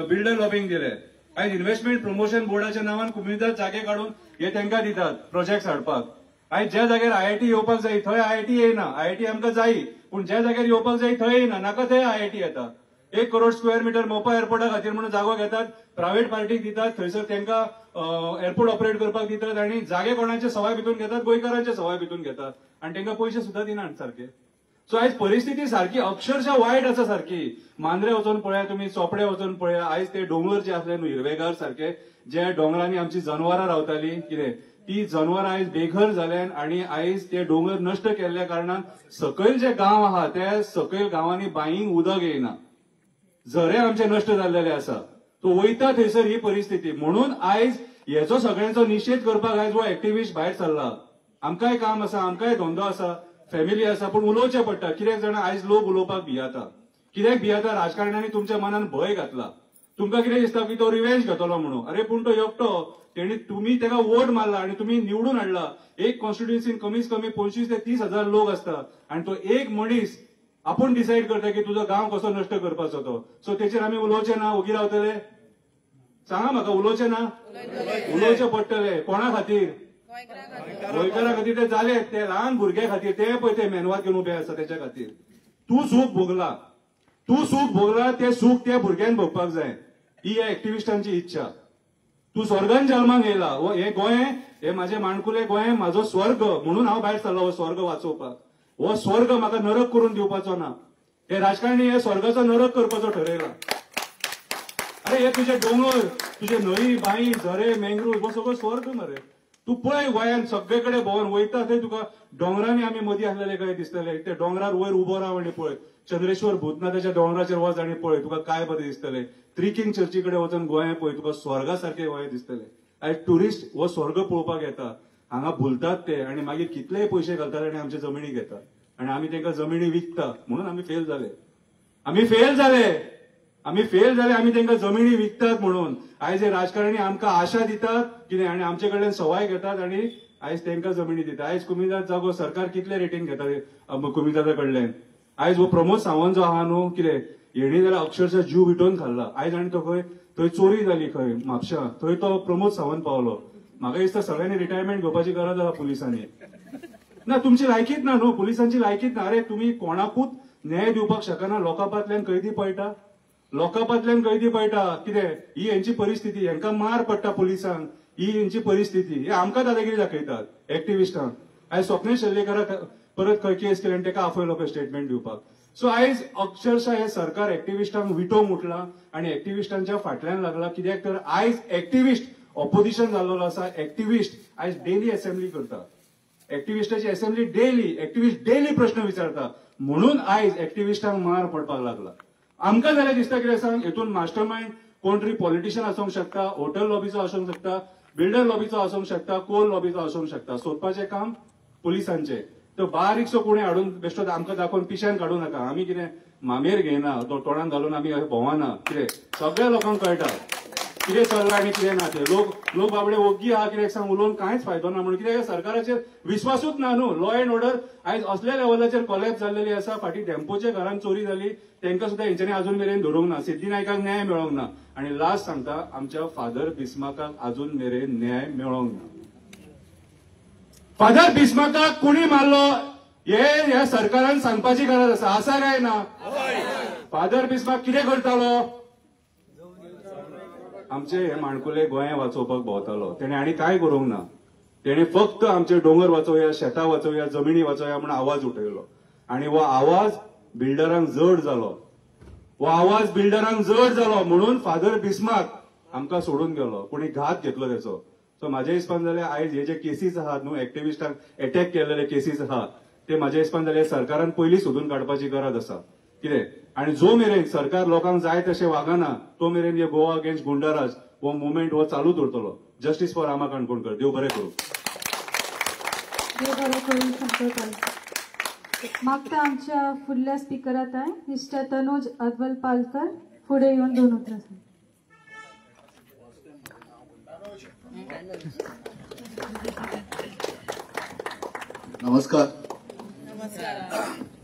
बिल्डर लॉबिंग दिले. आयज इन्व्हेस्टमेंट प्रमोशन बोर्डाच्या नांवान कुमिदाद जागे काढून हे तांकां दितात प्रोजेक्ट हाडपाक. आयज ज्या जाग्यार IIT येवपाक जाय थंय IIT येयना. IIT आमकां जाय पूण ज्या जाग्यार येवपाक जाय थंय येयना. नाका थंय IIT येता. 1 करोड स्क्वेअर मिटर मोपा एअरपोर्टा खातीर म्हणून जागो घेतात, प्रायव्हेट पार्टीक दितात, थंयसर तांकां एअरपोर्ट ऑपरेट करपाक दितात आणि जागे कोणाचे सवाय भितून घेतात? गोंयकारांचे सवाय भितून घेतात आणि तांकां पयशे सुद्धा दिनात सारखे. सो आयज परिस्थिती सारखी अक्षरशः वायट आसा सारखी. मांद्रे वचून पळया तुम्ही, चोपडे वचून पळया. आयज ते दोंगर जे आसले न्हू हिरवेगार सारखे, जे डोंगरांनी आमची जनावरां रावताली, कितें ती जनावरां आयज बेघर जाल्यान आणि आयज ते दोंगर नश्ट केल्ल्या कारणान सकयल जे गांव आहा त्या सकयल गांवांनी बांयीक उदक येयना. झरे आमचे नश्ट जाल्लेले आसा. तो वयता थंयसर ही परिस्थिती. म्हणून आयज हेचो सगळ्यांचो निशेध करपाक आयज हो एक्टिव्हिस्ट भायर सरला. आमकांय काम आसा, आमकांय धंदो आसा, फॅमिली आसा, पूण उलोवचें पडटा. कित्याक जाणा आयज लोक उलोवपाक भियाता. कित्याक भियाता? राजकारण्यांनी तुमच्या मनान भंय घातला. तुमकां कितें दिसता की तो रिवेंज घेतलो म्हणून. अरे पूण तो एकटो, तुम्ही ताका वोट मारला आणि तुम्ही निवडून हाडला. एक कॉन्स्टिट्युएन्सीन कमीत कमी 25,000 ते 30,000 लोक असतात आणि तो एक मनीस आपूण डिसाईड करता की तुजो गांव कसो नश्ट करपाचो तो. सो तेचेर आमी उलोवचे ना? उगी रावतले? सांगा म्हाका, उलोवचे ना? उलोवचे पडटले. कोणा खातीर? गोंयकारा खातीर. ते जाले ते ल्हान भुरग्या खातीर. ते पळय ते मेनवात घेवन उबे आसा त्याच्या खातीर. तूं सूख भोगला, ते सूख त्या भुरग्यान भोगपाक जाय. ही या एक्टिव्हिस्टांची इच्छा. तू स्वर्गान जल्माक येयला. हे गोंय, हे माझे माणकुले गोंय म्हाजो स्वर्ग म्हणून हांव भायर सरलो हो स्वर्ग वाचोवपाक. हो स्वर्ग म्हाका नरक करून दिवपाचो ना. हे राजकारणी हे स्वर्गाचो नरक करपाचो ठरयला. अरे हे तुझे डोंगर, तुझे न्हंय, बांय, झरे, मेंग्रू हो सगळो स्वर्ग मरे. तू पळय गोंयांत सगळे कडेन भोंवन वयता थंय तुका डोंगरांनी आमी मदीं आसलेले कशे दिसतले. ते डोंगरार वयर उबो राव आनी पळय. चंद्रेश्वर भूतनाथाच्या डोंगराचेर वच आनी पळय, तुका काय बरें दिसतले. त्रिकिंग चर्ची कडेन वचून गोंय पळय, तुका स्वर्गा सारखे गोंय दिसतले. आयज टुरिस्ट हो स्वर्ग पळोवपाक येता. हांगा भुलतात ते आणि मागीर कितलेय पयशे घालतात आणि आमचे जमिनी घेतात आणि आमी तांकां जमिनी विकता. म्हणून आमी फेल जाले. आमी तांकां जमिनी विकतात म्हणून. आयज हे राजकारणी आमकां आशा दितात कितें आणि आमचे कडल्यान सवाय घेतात आणि आयज तांकां जमिनी दितात. आयज कुमिदाद जागो सरकार कितले रेटीन घेता कुमिदादा कडल्यान. आयज हो प्रमोद सावंत जो आहा न्हू, कितें हेणी जाल्यार अक्षरशः जीव विटोवन खाल्ला. आयज आनी तो खंय थंय चोरी जाली, खंय म्हापशां, थंय तो प्रमोद सावंत पावलो. म्हाका दिसता सगळ्यांनी रिटायरमेंट घेवपाची गरज आहा पुलिसांनी. ना तुमची लायकीच ना न्हू, पुलिसांची लायकीच ना. अरे तुम्ही कोणाकूच न्याय दिवपाक शकना. लोकांपातल्यान कैदी पळटा. लोकांपातल्यान कैदी पळटा कितें ही यांची परिस्थिती, हांकां मार पडटा पुलिसांक, ही यांची परिस्थिती. हे आमकां दादागिरी दाखयतात एक्टिविस्टांक. आयज स्वप्नील शेल्लेकराक परत खंय केस केली आनी ताका आफयलो पळय स्टेटमेंट दिवपाक. सो आयज अक्षरशः हे सरकार एक्टिविस्टांक विटो मुटला आनी एक्टिविस्टांच्या फाटल्यान लागला. कित्याक तर आयज एक्टिविस्ट ऑपोजिशन जाल्लो आसा. एक्टिविस्ट आयज डेली असेंब्ली करता. एक्टिविस्टाची असेंब्ली डेली, एक्टिविस्ट डेली प्रश्न विचारता. म्हणून आयज एक्टिविस्टांक मार पडपाक लागला. आमकां जाल्यार दिसता कितें सांग, हेतून मास्टर माइंड कोण तरी पॉलिटिशियन आसूंक शकता, हॉटेल लॉबीचो आसूंक शकता, बिल्डर लॉबीचो आसूंक शकता, कोल लॉबीचो आसूंक शकता. सोदपाचें काम पुलिसांचें. तो बारीकसो कोणी हाडून बेश्टो आमकां दाखोवन पिश्यान काडूं नाका. आमी कितें मामेर घेयना, तो तोंडान घालून आमी भोंवाना. कितें सगळ्या लोकांक कळटा कितें चल्लां आनी कितें ना तें. लोक बाबडे ओग्गी आहा कित्याक सांग उलोवन कांयच फायदो ना म्हणून. कित्याक सरकाराचेर विश्वासूच ना न्हू. लॉ अँड ऑर्डर आयज असल्या लेवलाचेर कॉलॅप्स जाल्लेली आसा. फाटीं टेम्पोच्या घरांत चोरी जाली, तांकां सुद्दां हेंच्यांनी अजून मेरेन धरूंक ना. सिद्धिनायकाक न्याय मेळोंक ना. आनी लास्ट सांगता, आमच्या फादर बिस्मार्काक अजून मेरेन न्याय मेळोंक ना. फादर बिस्मार्काक कोणी मारलो हे ह्या सरकारान सांगपाची गरज आसा. आसा काय ना? फादर बिस्मार्क कितें करतालो? आमचे हे माणकुले गोंया वाचोवपाक भोंवतालो. तेणे आनी कांय करूंक ना. तेणे फक्त आमचे दोंगर वाचोवया, शेतां वाचोवया, जमिनी वाचोवया म्हणून आवाज उठयलो. आनी हो आवाज बिल्डरांक जड जालो. म्हणून फादर बिस्मार्क आमकां सोडून गेलो. कोणी घात घेतलो तेचो. सो म्हाज्या हिसपान जाल्यार आयज हे जे केसीस आहात न्हू, एक्टिविस्टांक अटॅक केलेले केसीस आहात, ते म्हाज्या हिसपान जाल्यार सरकारान पयलीं सोदून काडपाची गरज आसा. कितें आनी जो मेरेन सरकार लोकांक जाय तशें वागना, तो मेरेन हे गोवा अगेन्स्ट गुंडाराज हो मुवमेंट हो चालूच उरतलो. Justice for Rama Kankonkar. देव बरें करूं. देव बरें करूं. शंकरपाल मागता आमच्या फुडल्या स्पिकरांत आहे मिस्टर तनोज अदवलपालकर. फुडें येवन 2 उतरां सांग. नमस्कार.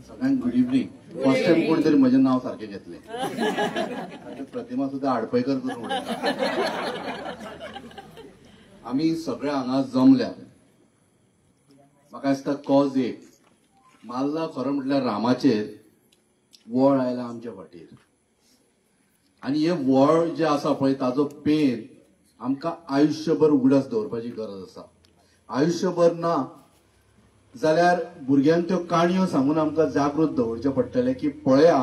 सगळ्यांक गुड इव्हनिंग. फर्स्ट टाइम कोणी तरी म्हजें नाव सारखें घेतलें. प्रतिमा सुद्दां आडपयकर करून उडयता. आमी सगळे हांगा जमल्या. म्हाका दिसता कॉज एक माल्ला खरो म्हटल्यार रामाचेर वळ आयला आमच्या फाटीर. आनी हे वळ जे आसा पळय ताजो पेन आमकां आयुश्यभर उगडास दवरपाची गरज आसा. आयुश्यभर ना जाल्यार भुरग्यांक त्यो काणयो सांगून आमकां जागृत दवरचें पडटलें की पळया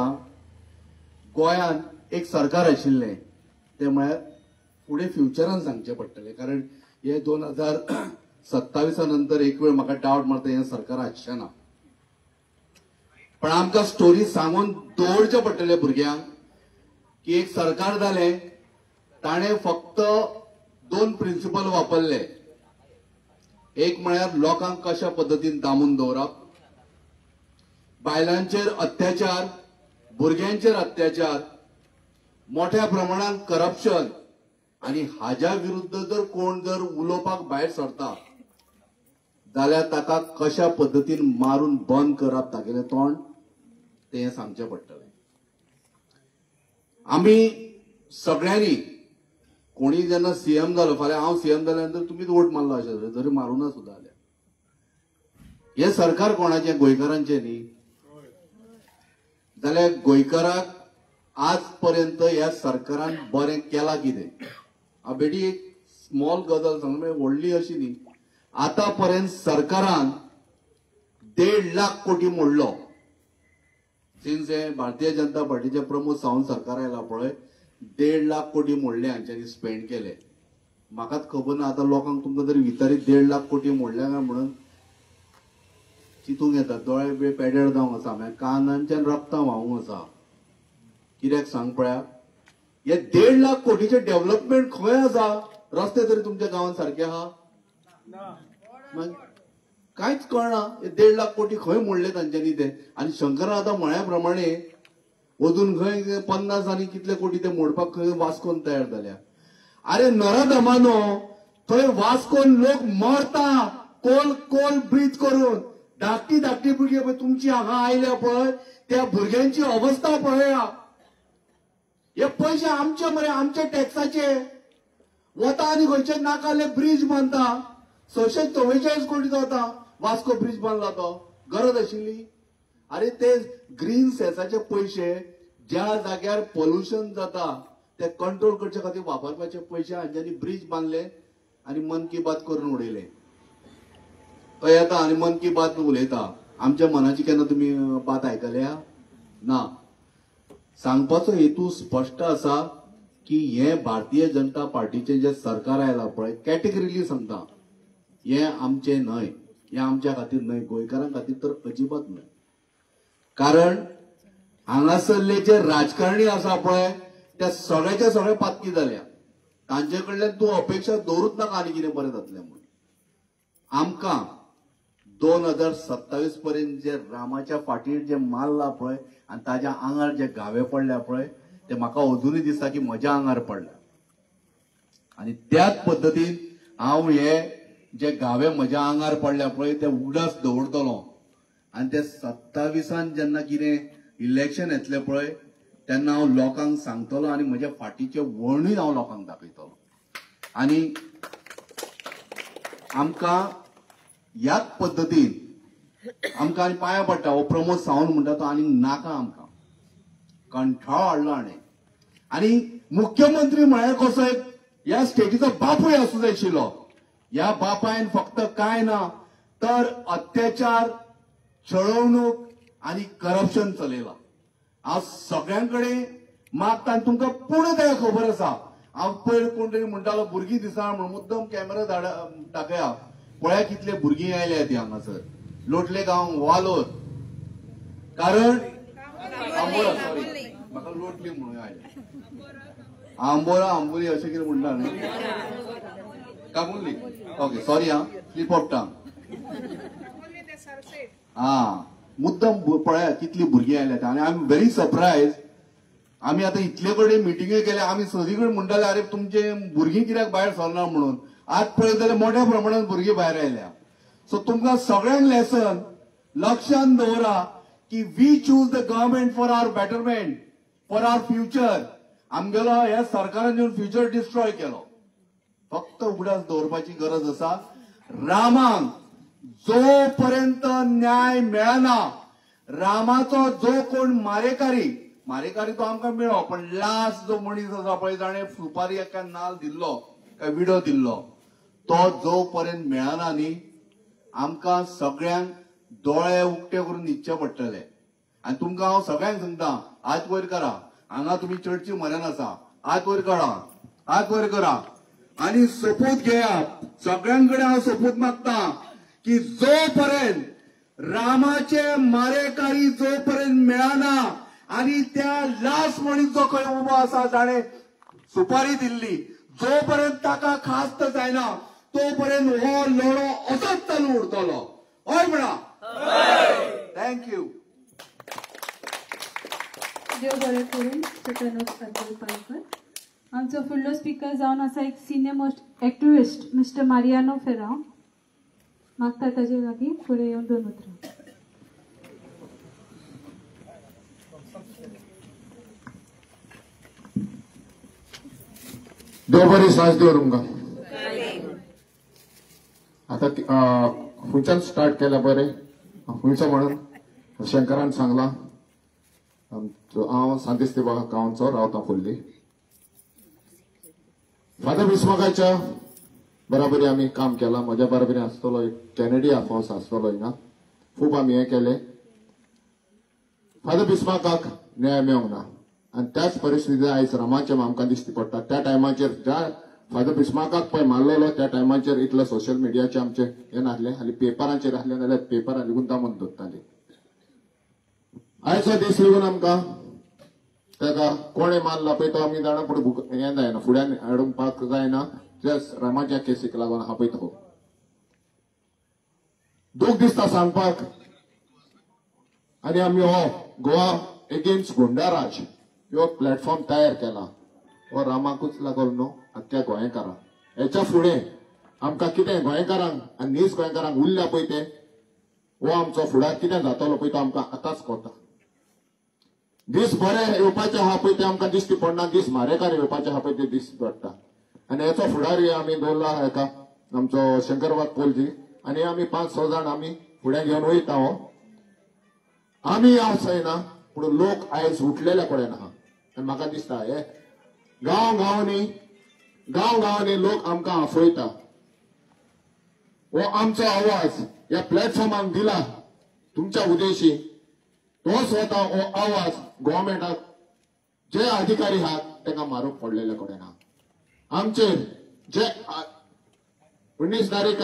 गोंयान एक सरकार आशिल्लें तें म्हळ्यार फुडें फ्युचरान सांगचें पडटलें. कारण हे 2027 नंतर एक वेळ म्हाका डावट मारता हें सरकार आसचें ना. पण आमकां स्टोरी सांगून दवरचें पडटलें भुरग्यांक की एक सरकार जालें, ताणें फक्त 2 प्रिन्सिपल वापरले. एक म्हळ्यार लोकांक कशा पद्दतीन दामून दवरप, बायलांचेर अत्याचार, भुरग्यांचेर अत्याचार, मोठ्या प्रमाणात करप्शन, आनी हाज्या विरुद्ध जर कोण जर उलोवपाक भायर सरता जाल्यार ताका कशा पद्दतीन मारून बंद करप तागेलें तोंड तें सांगचें पडटलें. आमी सगळ्यांनी कोणी जेन्ना सीएम जालो, फाल्यां हांव सीएम जाल्या नंतर तुमीच वोट मारलो अशें जरी मारूना सुद्दां जाल्यार हें सरकार कोणाचें? गोंयकारांचें न्ही. जाल्यार गोंयकाराक आज पर्यंत ह्या सरकारान बरें केलां कितें? हांव बेटी एक स्मॉल गजाल सांगता, व्हडली अशी न्ही. आतां पर्यंत सरकारान 1.5 लाख कोटी मोडलो. सिन्स हे भारतीय जनता पार्टीचे प्रमोद सावंत सरकार आयला पळय, 1.5 लाख कोटी मोडले हांच्यांनी स्पेंड केले. म्हाकाच खबर ना आतां लोकांक तुमकां तरी विचारीत 1.5 लाख कोटी मोडल्या काय म्हणून चिंतूंक येता. दोळे बी पेड्यार जावंक आसा, मागीर कानांच्यान रक्तां व्हांवूंक आसा. कित्याक सांग पळया, हे 1.5 लाख कोटीचे डेव्हलपमेंट खंय आसा? रस्ते तरी तुमच्या गांवांत सारके आहा? कांयच कळना. 1.5 लाख कोटी खंय मोडले तांच्यांनी ते. आनी शंकरान आतां म्हळ्या प्रमाणे अजून खंय 50 आनी कितले कोटी ते मोडपाक खंय वास्कोन तयार जाल्या. अरे नरदमानो, थंय वास्कोन लोक मरता कोल ब्रीज करून. धाकटी भुरगीं पळय तुमची हांगा आयल्या पळय, त्या भुरग्यांची अवस्था पळया. हे पयशे आमचे मरे, आमचे टॅक्साचे वता आनी खंयचे नाकाले ब्रीज बांदता. 644 कोटी जाता वास्को ब्रीज बांदला तो. गरज आशिल्ली? अरे ते ग्रीन सेसाचे पयशे ज्या जाग्यार पोल्युशन जाता ते कंट्रोल करचे खातीर वापरपाचे पयशे हांच्यांनी ब्रिज बांदले आनी मन की बात करून उडयले. तो येता आनी मन की बात उलयता. आमच्या मनाची केन्ना तुमी बात आयकल्या ना. सांगपाचो हेतू स्पश्ट आसा की हे भारतीय जनता पार्टीचे जे सरकार आयला पळय कॅटेगरीली सांगता हे आमचे न्हय, हे आमच्या खातीर न्हय, गोंयकारां खातीर तर अजिबात न्हय. कारण हांगासरले जे राजकारणी आसा पळय त्या सगळ्याचे सगळे पातकी जाल्या. तांचे कडल्यान तूं अपेक्षा दवरूच नाका आनी कितें बरें जातलें म्हणून. आमकां 2027 पर्यंत जे रामाच्या फाटीर जे मारला पळय आनी ताज्या आंगार जे घावे पडल्या पळय ते म्हाका अजूनय दिसता की म्हज्या आंगार पडल्या. आनी त्याच पद्दतीन हांव हे जे घावे म्हज्या आंगार पडल्या पळय ते उगडास दवरतलो. आनी ते 27 जेन्ना कितें इलेक्शन येतलें पळय तेन्ना हांव लोकांक सांगतलो आनी म्हज्या फाटीचे वळणूय हांव लोकांक दाखयतलो. आनी आमकां ह्याच पद्दतीन आमकां आनी पांया पडटा. हो प्रमोद सावंत म्हणटा तो आनी नाका आमकां कंठाळो हाडलो हाणें. आनी मुख्यमंत्री म्हळ्यार कसो एक ह्या स्टेटीचो बापूय आसूं जाय आशिल्लो. ह्या बापायन फक्त कांय ना तर अत्याचार, छळवणूक आनी करप्शन चलयलां. हांव सगळ्यांकडे मागता आनी तुमकां पूर्ण तें खबर आसा. हांव पयर कोण तरी म्हणटालो भुरगीं दिसना म्हणून मुद्दम कॅमेरा दाखया. पळया कितले भुरगीं आयल्यात हांगासर लोटले गांव वालोर. कारण म्हाका लोटली म्हणून आयले आंबोरा आंबोली अशें कितें म्हणटा न्ही काबुली. ओके सॉरी हा स्लीप ऑफ टंग. मुद्दम पळया कितली भुरगीं आयल्यात. आनी आय एम व्हेरी सरप्रायज. आमी आतां इतले कडेन मिटिंगे केल्या आमी सगळी कडेन म्हणटाले अरे तुमचे भुरगीं कित्याक भायर सरना म्हणून. आज पळयत जाल्यार मोठ्या प्रमाणात भुरगीं भायर आयल्या. सो तुमकां सगळ्यांक लेसन लक्षांत दवरा की we choose the government for our betterment, for our future. आमगेलो ह्या सरकारान येवन फ्युचर डिस्ट्रॉय केलो. फक्त उगडास दवरपाची गरज आसा. रामांक जो पर्यंत न्याय मेळना, रामाचो जो कोण मारेकारी तो आमकां मेळ्ळो पण लास्ट जो मनीस आसा पळय जाणें सुपारी एका नाल दिल्लो काय विडो दिल्लो तो जो पर्यंत मेळना न्ही आमकां सगळ्यांक दोळे उक्ते करून न्हिदचे पडटले. आनी तुमकां हांव सगळ्यांक सांगता हात वयर करा. हांगा तुमी चर्ची मरण आसा हात वयर काडा, हात वयर करा आनी सोपूत घेया. सगळ्यांकडे हांव सोपूत मागता की जो पर्यंत रामाचे मारेकारी जो पर्यंत मेळना आनी त्या लास्ट मनीस जो खंय उबो आसा जाणें सुपारी दिल्ली जो पर्यंत ताका खास्त जायना तो पर्यंत हो लढो असोच चालू उरतलो. हय म्हणा. थँक्यू. देव बरें करून सत्यनोद पालकर. आमचो फुडलो स्पीकर जावन आसा एक senior most activist mister Mariano Ferrao. मागता ताजे लागीं फुडें येवन 2 उतरां. देव बरी सांज दिवं तुमकां. आतां खंयच्यान स्टार्ट केल्या बरें खंयचो म्हणून शंकरान सांगलां. हांव सांतिस्तेवा गांवचो रावता फुल्ली. फादर बिस्माकाच्या बराबरी आमी काम केलां. म्हज्या बराबरी आसतलो एक कॅनेडी हाऊस आसतलो हिंगा. खूब आमी हें केलें. फादर बिस्माकाक न्याय मेळूंक ना आनी त्याच परिस्थितीत आयज रामाचें आमकां दिश्टी पडटा. त्या टायमाचेर ज्या फादर बिस्माकाक पळय मारलेलो त्या टायमाचेर इतले सोशल मिडियाचे आमचे हें नासलें. हाली पेपरांचेर आसलें जाल्यार पेपरां लिगून दामून दवरतालीं. आयचो दीस लेगून आमकां ताका कोणें मारला पळय तो आमी जाणा पूण हें जायना फुड्यान हाडूंक जायना. जस्ट रामाच्या केसीक लागून आहा पळय तो दूख दिसता सांगपाक. आनी आमी हो गोवा एगेन्स्ट गुंडाराज ह्यो प्लॅटफॉर्म तयार केला. हो रामाकूच लागून न्हू आख्ख्या गोंयकारांक. हेच्या फुडें आमकां कितें गोंयकारांक आनी नीज गोंयकारांक उरल्या पळय ते हो आमचो फुडार कितें जातलो पळय तो आमकां आतांच कळटा. दीस बरे येवपाचे आहा पळय ते आमकां दिश्टी पडना. दीस मारेकार येवपाचे आहा पळय ते दिश्टी पडटा. आनी हेचो फुडारी आमी दवरला हेका आमचो शंकरवाद पोलजी. आनी आमी 5-6 जाण आमी फुडें घेवन वयता. हो आमी आसयना पूण लोक आयज उठलेले कडेन आहा आनी म्हाका दिसता हे गांवांनी लोक आमकां आफयता हो आमचो आवाज ह्या प्लॅटफॉर्माक दिला तुमच्या उद्देशी तो स्वता हो आवाज गव्हर्मेंटाक जे अधिकारी आहात तांकां मारूंक पडलेले कडेन आहा आमचेर जे 19 तारीख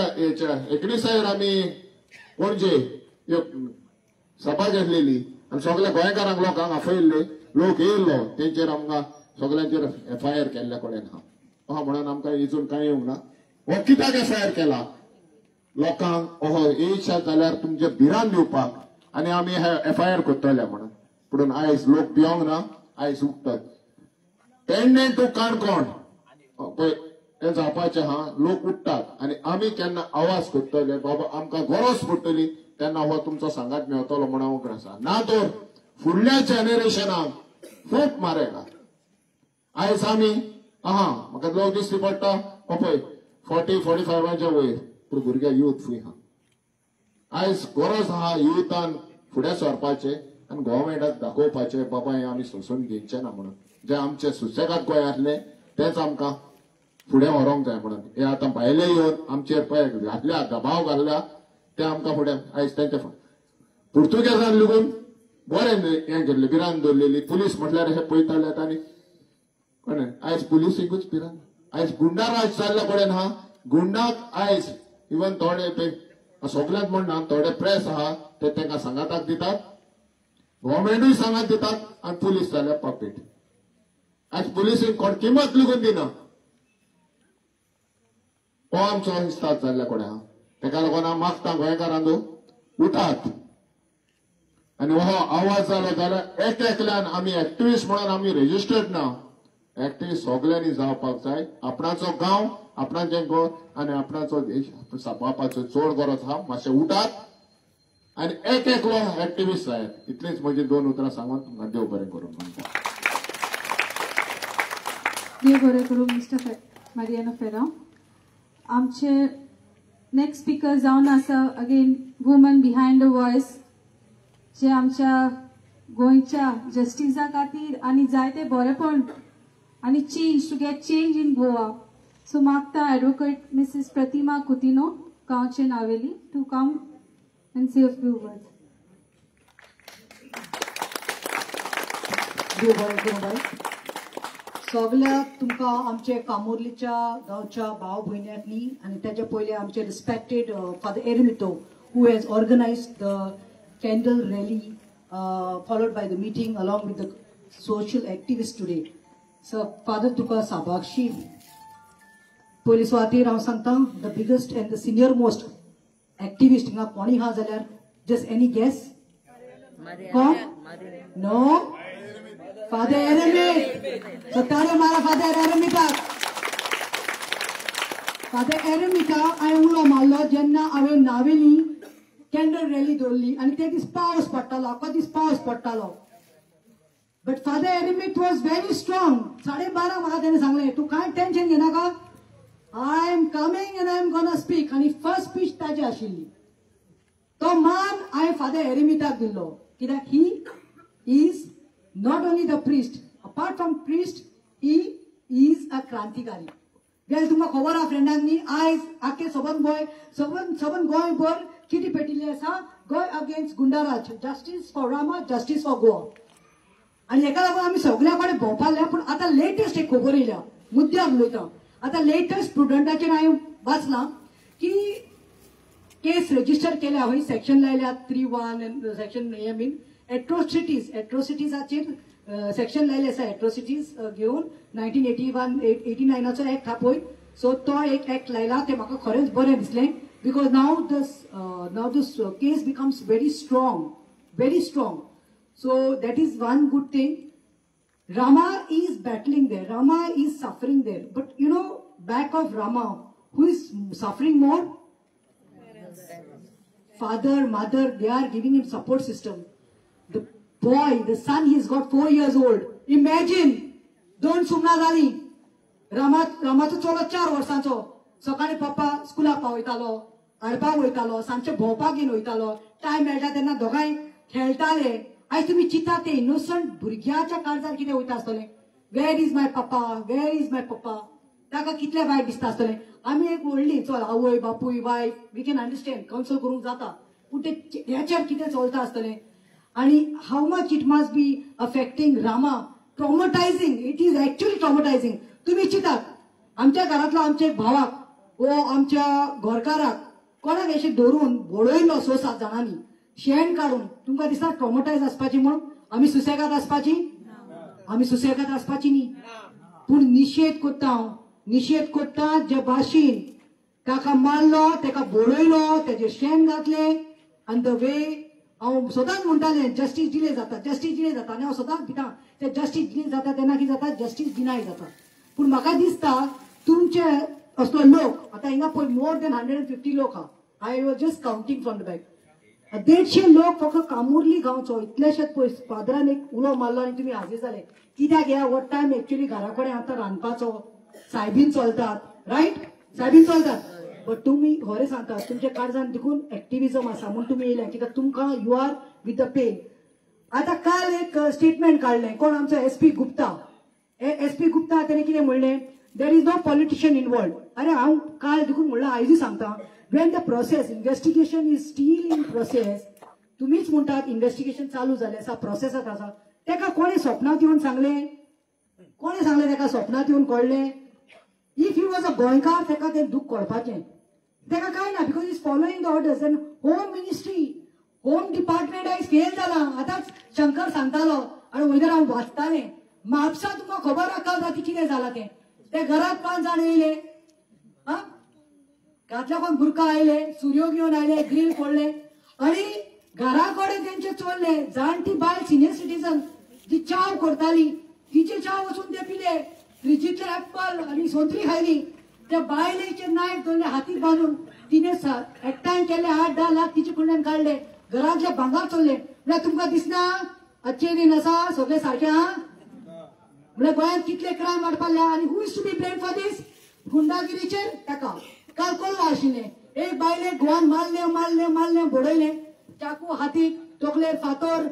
19 आमी पणजे सभा घेतलेली आनी सगळ्या गोंयकारांक लोकांक आफयल्ले लोक येयल्लो तेंचेर आमकां सगळ्यांचेर FIR केल्ल्या कडेन आहा म्हणून आमकां हितून कांय येवंक ना हो कित्याक FIR केला लोकांक येयशात जाल्यार तुमचे भिरान दिवपाक आनी आमी FIR करतले म्हणून पूण आयज लोक भियोंक ना आयज उठतात पेडणें टू काणकोण पळय हे जावपाचें आहा लोक उठतात आनी आमी केन्ना आवाज करतले बाबा आमकां गरज पडटली तेन्ना हो तुमचो सांगात मेळटलो म्हणून हांव आसा ना तर फुडल्या जेनरेशनाक खूब मारेगा आयज आमी म्हाका लोक दिश्टी पडटा पळय 40-45 वयर पूण भुरगे यूथ फुय आहा आयज गरज आहा युथान फुडें सरपाचें आनी गव्हर्मेंटाक दाखोवपाचें बाबा हें आमी सोंसून घेवचें ना म्हणून जे आमचे सुसेगाद गोंयांतले तेच आमकां फुडें व्हरूंक जाय म्हणून हे आतां भायले येवन आमचेर पळय घातल्या दबाव घाल्ल्या ते आमकां फुडें आयज तेंचे पुर्तुगेजान लागून बरें हें केल्लें भिरांत दवरलेली पुलीस म्हटल्यार हे पळयताले आनी आयज पुलिसीकूच भिरांत आयज गुंडाराज जाल्ल्या कडेन आहा गुंडाक आयज इवन थोडे सगळ्यांत म्हणना थोडे प्रेस आहा ते तांकां सांगाताक दितात गव्हर्मेंटूय सांगात दितात आनी पुलीस जाल्यार पापेट आयज पुलिसीक कोण किंमत लागून दिना हो आमचो हिस्ताद जाल्ल्या कडेन आहा ताका लागून हांव मागता गोंयकारांदो उठात आनी हो आवाज जालो जाल्यार एकल्यान आमी एक्टिविस्ट म्हणून आमी रेजिस्टर्ड ना एक्टिविस्ट सगळ्यांनी जावपाक जाय आपणाचो गांव आपणाचें गोंय आनी आपणाचो देश सांबाळपाचो चड गरज आहा मातशें उठात आनी एकलो एक्टिविस्ट जायात इतलीच म्हजी 2 उतरां सांगून तुमकां देव बरें करूं म्हणटा देव बरें करूं मिस्टर मारियानो फेरा आमचे नेक्स्ट स्पीकर जावन आसा again woman behind the voice जे आमच्या गोंयच्या जस्टिसा खातीर आनी जायते बरेपण आनी change to get change in Goa so मागता एडवोकेट मिसेस प्रतिमा कुतिनो गांवचे Navelim to come and say a few words देव बरें करूं बाय सगळ्याक तुमकां आमचे कामोर्लीच्या गांवच्या भाव भयण्यांनी आनी तेच्या पयलीं आमचे respected father Ermito who has organised the candle rally followed by the meeting along with the social activists today. So Father तुका साबाक्षी पयली सुवातेर हांव सांगता the biggest and the senior most activist हिंगा कोणी आहा जाल्यार just any guess? कोण? No? Father Eremit. So तारे मारा Father Eremitak. Father Eremita हांवें उलो मारलो जेन्ना हांवें नावेली कॅन्डल रॅली दवरली आनी ते दीस पावस पडटालो आख्खो दीस पावस पडटालो but father Ermit was very strong 12:30 म्हाका तेणें सांगलें तूं कांय टेन्शन घेनाका I am coming and I am gonna speak आनी फर्स्ट स्पीच ताची आशिल्ली तो मान हांवें फादर एरमिटाक दिल्लो कित्याक he is not only the priest apart from priest he is a क्रांतिकारी वेल तुमकां खबर आहा फ्रेंडांनी आयज आख्खे सबन गोंयभर किती पेटिल्ली आसा गोय against goonda raj justice for Rama justice for Goa आनी हेका लागून आमी सगळ्या कडेन भोंवपाले पूण आतां लेटेस्ट एक खबर येयल्या मुद्द्याक उलयता आतां लेटेस्ट स्टुडंटाचेर हांवें वाचलां की केस रजिस्टर केल्या हय सेक्शन लायल्या 3(1) सेक्शन हे बीन एट्रोसिटीजाचेर सेक्शन लायले आसा एट्रोसिटीज घेवन 1989 एक्ट हा पळय सो तो एक एक्ट लायला ते म्हाका खरेंच बरें दिसलें because now this case becomes very strong so that is one good thing Rama is battling there Rama is suffering there but you know back of Rama who is suffering more father mother they are giving him support system the boy the son he's got 4 years old imagine दोन सुमना जाली रामाचो चलो 4 वर्सांचो सकाळी पप्पा स्कुलाक पावयतालो हाडपाक वयतालो सांजचे भोंवपाक घेवन वयतालो टायम मेळटा तेन्ना दोगांय खेळटाले आयज तुम्ही चिता ते इनोसंट भुरग्याच्या काळजार कितें वयता आसतलें, वेर इज माय पप्पा, वेर इज माय पप्पा, ताका कितले वायट दिसता आसतलें. आमी एक व्हडली चल आवय बापूय wife we can understand console करूंक जाता, पूण ते ह्याचेर कितें चलता आसतलें. आणि how much it must be affecting Rama, traumatising, it is actually traumatising. तुम्ही चितात आमच्या घरातलो आमच्या भावाक वो आमच्या घरकाराक कोणाक अशें धरून बडयलो 6-7 जाणांनी शेण काढून, तुमकां दिसता ट्रॉमटायज आसपाची म्हणून? आमी सुसेगाद आसपाची? आमी सुसेगाद आसपाची न्ही. पूण निशेध कोत्ता हांव, निशेध कोत्ता जे भाशेन ताका मारलो, ताका बडयलो, तेजेर शेण घातले. आनी द वे हांव सदांच म्हणटालें जस्टीस डिले जाता, जस्टीस डिले जाता, आनी हांव सदांच भिता ते जस्टीस डिले जाता तेन्ना कितें जाता, जस्टीस डिनाय जाता. पूण म्हाका दिसता तुमचे असलो लोक आतां हिंगा पळय मोर देन 150 लोक आहा. I was just counting from the back. 150 लोक फक्त कामुर्ली गांवचो इतलेशेच पळय फादरान एक उलो मारलो आनी तुमी हाजीर जाले. कित्याक ह्या हो टायम एक्च्युअली घरा कडेन आतां रांदपाचो, सायबीन चलतात, रायट, सायबीन चलतात. बट तुम्ही खरें सांगतात तुमच्या काळजान देखून एक्टिव्हिजम आसा म्हणून तुम्ही येयले, कित्याक तुमकां you are with the pain. आता काल एक स्टेटमेंट काढलें कोण आमचो SP गुप्ता. SP गुप्ता ताणें कितें म्हणलें, there is no politician involved. अरे हांव काल देखून म्हणलं आयजूय सांगता, when the process investigation is still in process, तुम्हीच म्हणटात इन्व्हेस्टिगेशन चालू जालें आसा, प्रोसेसात आसा, तेका कोणें स्वप्नांत येवन सांगलें, कोणें सांगलें तेका स्वप्नांत येवन कळलें. इफ ही वॉज अ गोंयकार तेका तें दूख कळपाचें, तेका कांय ना, because is following the orders. End home ministry, home department आयज फेल जाला. आतांच शंकर सांगतालो आनी वयल्यान हांव वाचतालें, म्हापसा तुमकां खबर आसा जाती कितें जालां तें. ते घरात 5 जाण येयले, घातल्या कोण बुरका आयले, सुरयो घेवन आयले, ग्रील फोडले आनी घरा कडेन तेंचे चोरले. जाणटी बायल सिनियर सिटीजन जी चाव करताली तिचे चाव वचून ते पिले, फ्रिजीतले एप्पल आनी संत्री खायली. त्या बायलेचे नायफ धरले हातीक बांदून, तिने एकठांय केले 8-10 लाख तिचे कडल्यान काढले, घरातले भांगार चोरले. म्हळ्यार तुमकां दिसना अच्छे दिन आसा, सगळे सारखे आहा. म्हळ्यार गोंयांत कितले क्रायम वाडपाले आनी who is to be blamed for this? गुंडागिरीचेर ताका काल कोल्हा आशिल्ले. एक बायलेक गोवान मारले मारले मारले बडयले, चाकू हातीक, तोकलेर फातर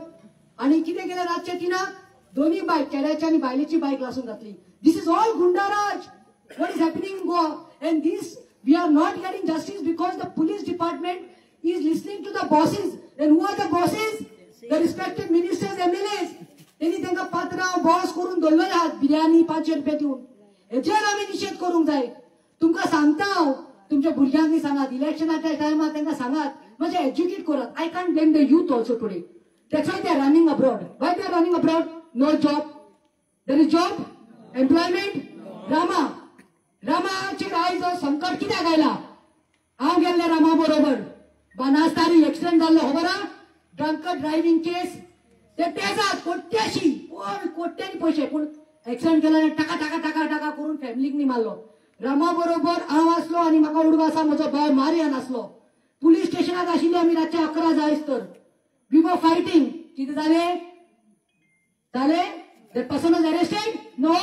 आनी कितें केलें रातचे तिना दोन्ही बायक, चेड्याची आनी बायलेची बायक लासून घातली. दिस इज ऑल गुंडाराज. What is happening in Goa? And this, we are not getting justice because the police department is listening to the bosses. Then who are the bosses? The respected ministers, MLAs. त्यांनी तांकां पात्रांव boss करून दवरलेले आहात बिर्याणी 500 रुपया दिवन. हेचेर आमी निशेध करूंक जाय. तुमकां सांगता हांव, तुमच्या भुरग्यांक सांगात, इलेक्शनाच्या टायमार तांकां सांगात, मातशें एज्युकेट करात. I can't blame the youth also today. That's why they are running abroad. Why they are running abroad? No job. There is job, employment. रामाचेर आयज संकट कित्याक आयला? हांव गेल्ले रामा बरोबर, बानासतारी एक्सिडेंट जाल्लो खबर आहा, ड्रंकन ड्रायव्हिंग केस. ते पेजात कोट्याशी कोट्यांनी पयशे, पूण एक्सिडेंट केला टाका टाका टाका टाका करून फॅमिलीक नी मारलो. रामा बरोबर हांव आसलो आनी म्हाका उडवासा म्हजो भाव मारियान आसलो. पुलीस स्टेशनाक आशिल्ले आमी रातचे 11 जायस तर. We were fighting. कितें जालें? That person was arrested? No.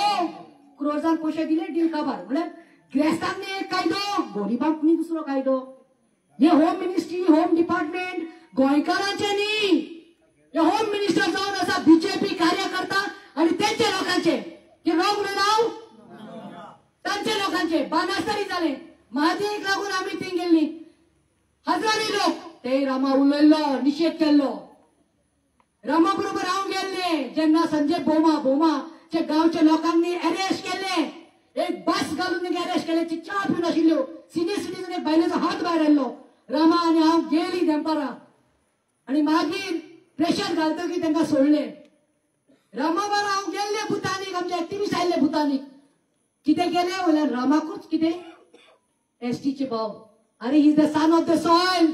क्रोजान पयशे दिले, डील काबार. म्हळ्यार गिरेस्तांनी एक कायदो, गोरिबांक न्ही दुसरो कायदो. हे होम मिनिस्ट्री, होम डिपार्टमेंट गोंयकारांचे न्ही. हे होम मिनिस्टर जावन आसा BJP कार्यकर्ता आनी तेंचे लोकांचे. हे रॉंग नाव तांचे लोकांचे. बानासतारी जाले, महादेक लागून आमी थंय गेल्ली. हजारांनी लोक ते रामा उलयल्लो, निशेध केल्लो. रामा बरोबर हांव गेल्ले जेन्ना संजय बोमाचे गांवच्या लोकांनी अरेस्ट केले. एक बस घालून अरेस्ट केले, च्या पिवन आशिल्ल्यो सिनियर सिटीजन. एक बायलेचो हात भायर आयल्लो. रामा आनी हांव गेली दनपारां आनी मागीर प्रेशर घालतकीर तांकां सोडले. रामा बरोबर हांव गेल्ले भुतानीक, आमचे एक्टिविस्ट आयिल्ले भुतानीक. कितें केलें म्हळ्यार रामाकूच कितें STचे भाव. अरे he is the son of the soil.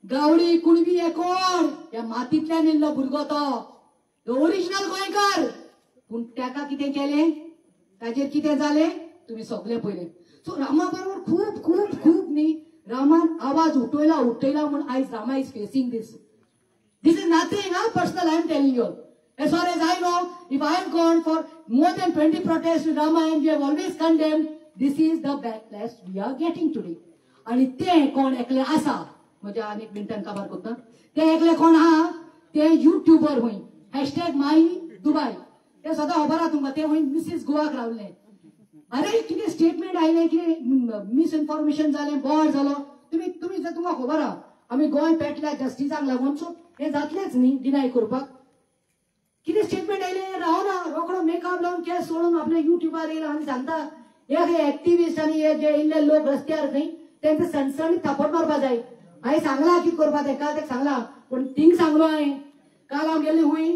गावडी कुणबी हे कोण? त्या मातींतल्यान येयल्लो भुरगो तो ओरिजिनल गोंयकार. पूण ताका कितें केलें, ताजेर कितें जालें तुमी सगळे पळयलें. सो रामा बरोबर खूब खूब खूब न्ही रामान आवाज उठयला म्हूण आयज Rama is facing this. This is nothing personal, I am telling you. As far as I know, if I have gone for more than 20 protests with Rama and we have always condemned, this is the backlash we are getting today. आणि ते कोण एकले आसा, म्हणजे अनेक मिनिटांनी काबार करता, ते एकले कोण आहा, ते युट्यूबर होय. #माई दुबय ते सदां खबर आहा तुमकां ते वयर मिसीस गोवाक रावले अरे कितें स्टेटमेंट आयलें कितें मिसइन्फॉर्मेशन जालें बोवाळ जालो तुम्ही जर तुमकां खबर आहा आमी गोंय पेटल्या जस्टिसाक लागून सो हे जातलेंच न्ही डिनाय करपाक कितें स्टेटमेंट आयलें रावना रोखडो मेकअप लावन केस सोडून आपल्या युट्यूबार येयला आनी सांगता हे एक्टिविस्ट आनी हे जे इल्ले लोक रस्त्यार न्ही तेंचे सणसणी थापट मारपा जाय हांवें सांगलां कितें करपा तें काल तेका सांगलां पूण थिंग सांगलो हांवें काल हांव गेल्लें खूंय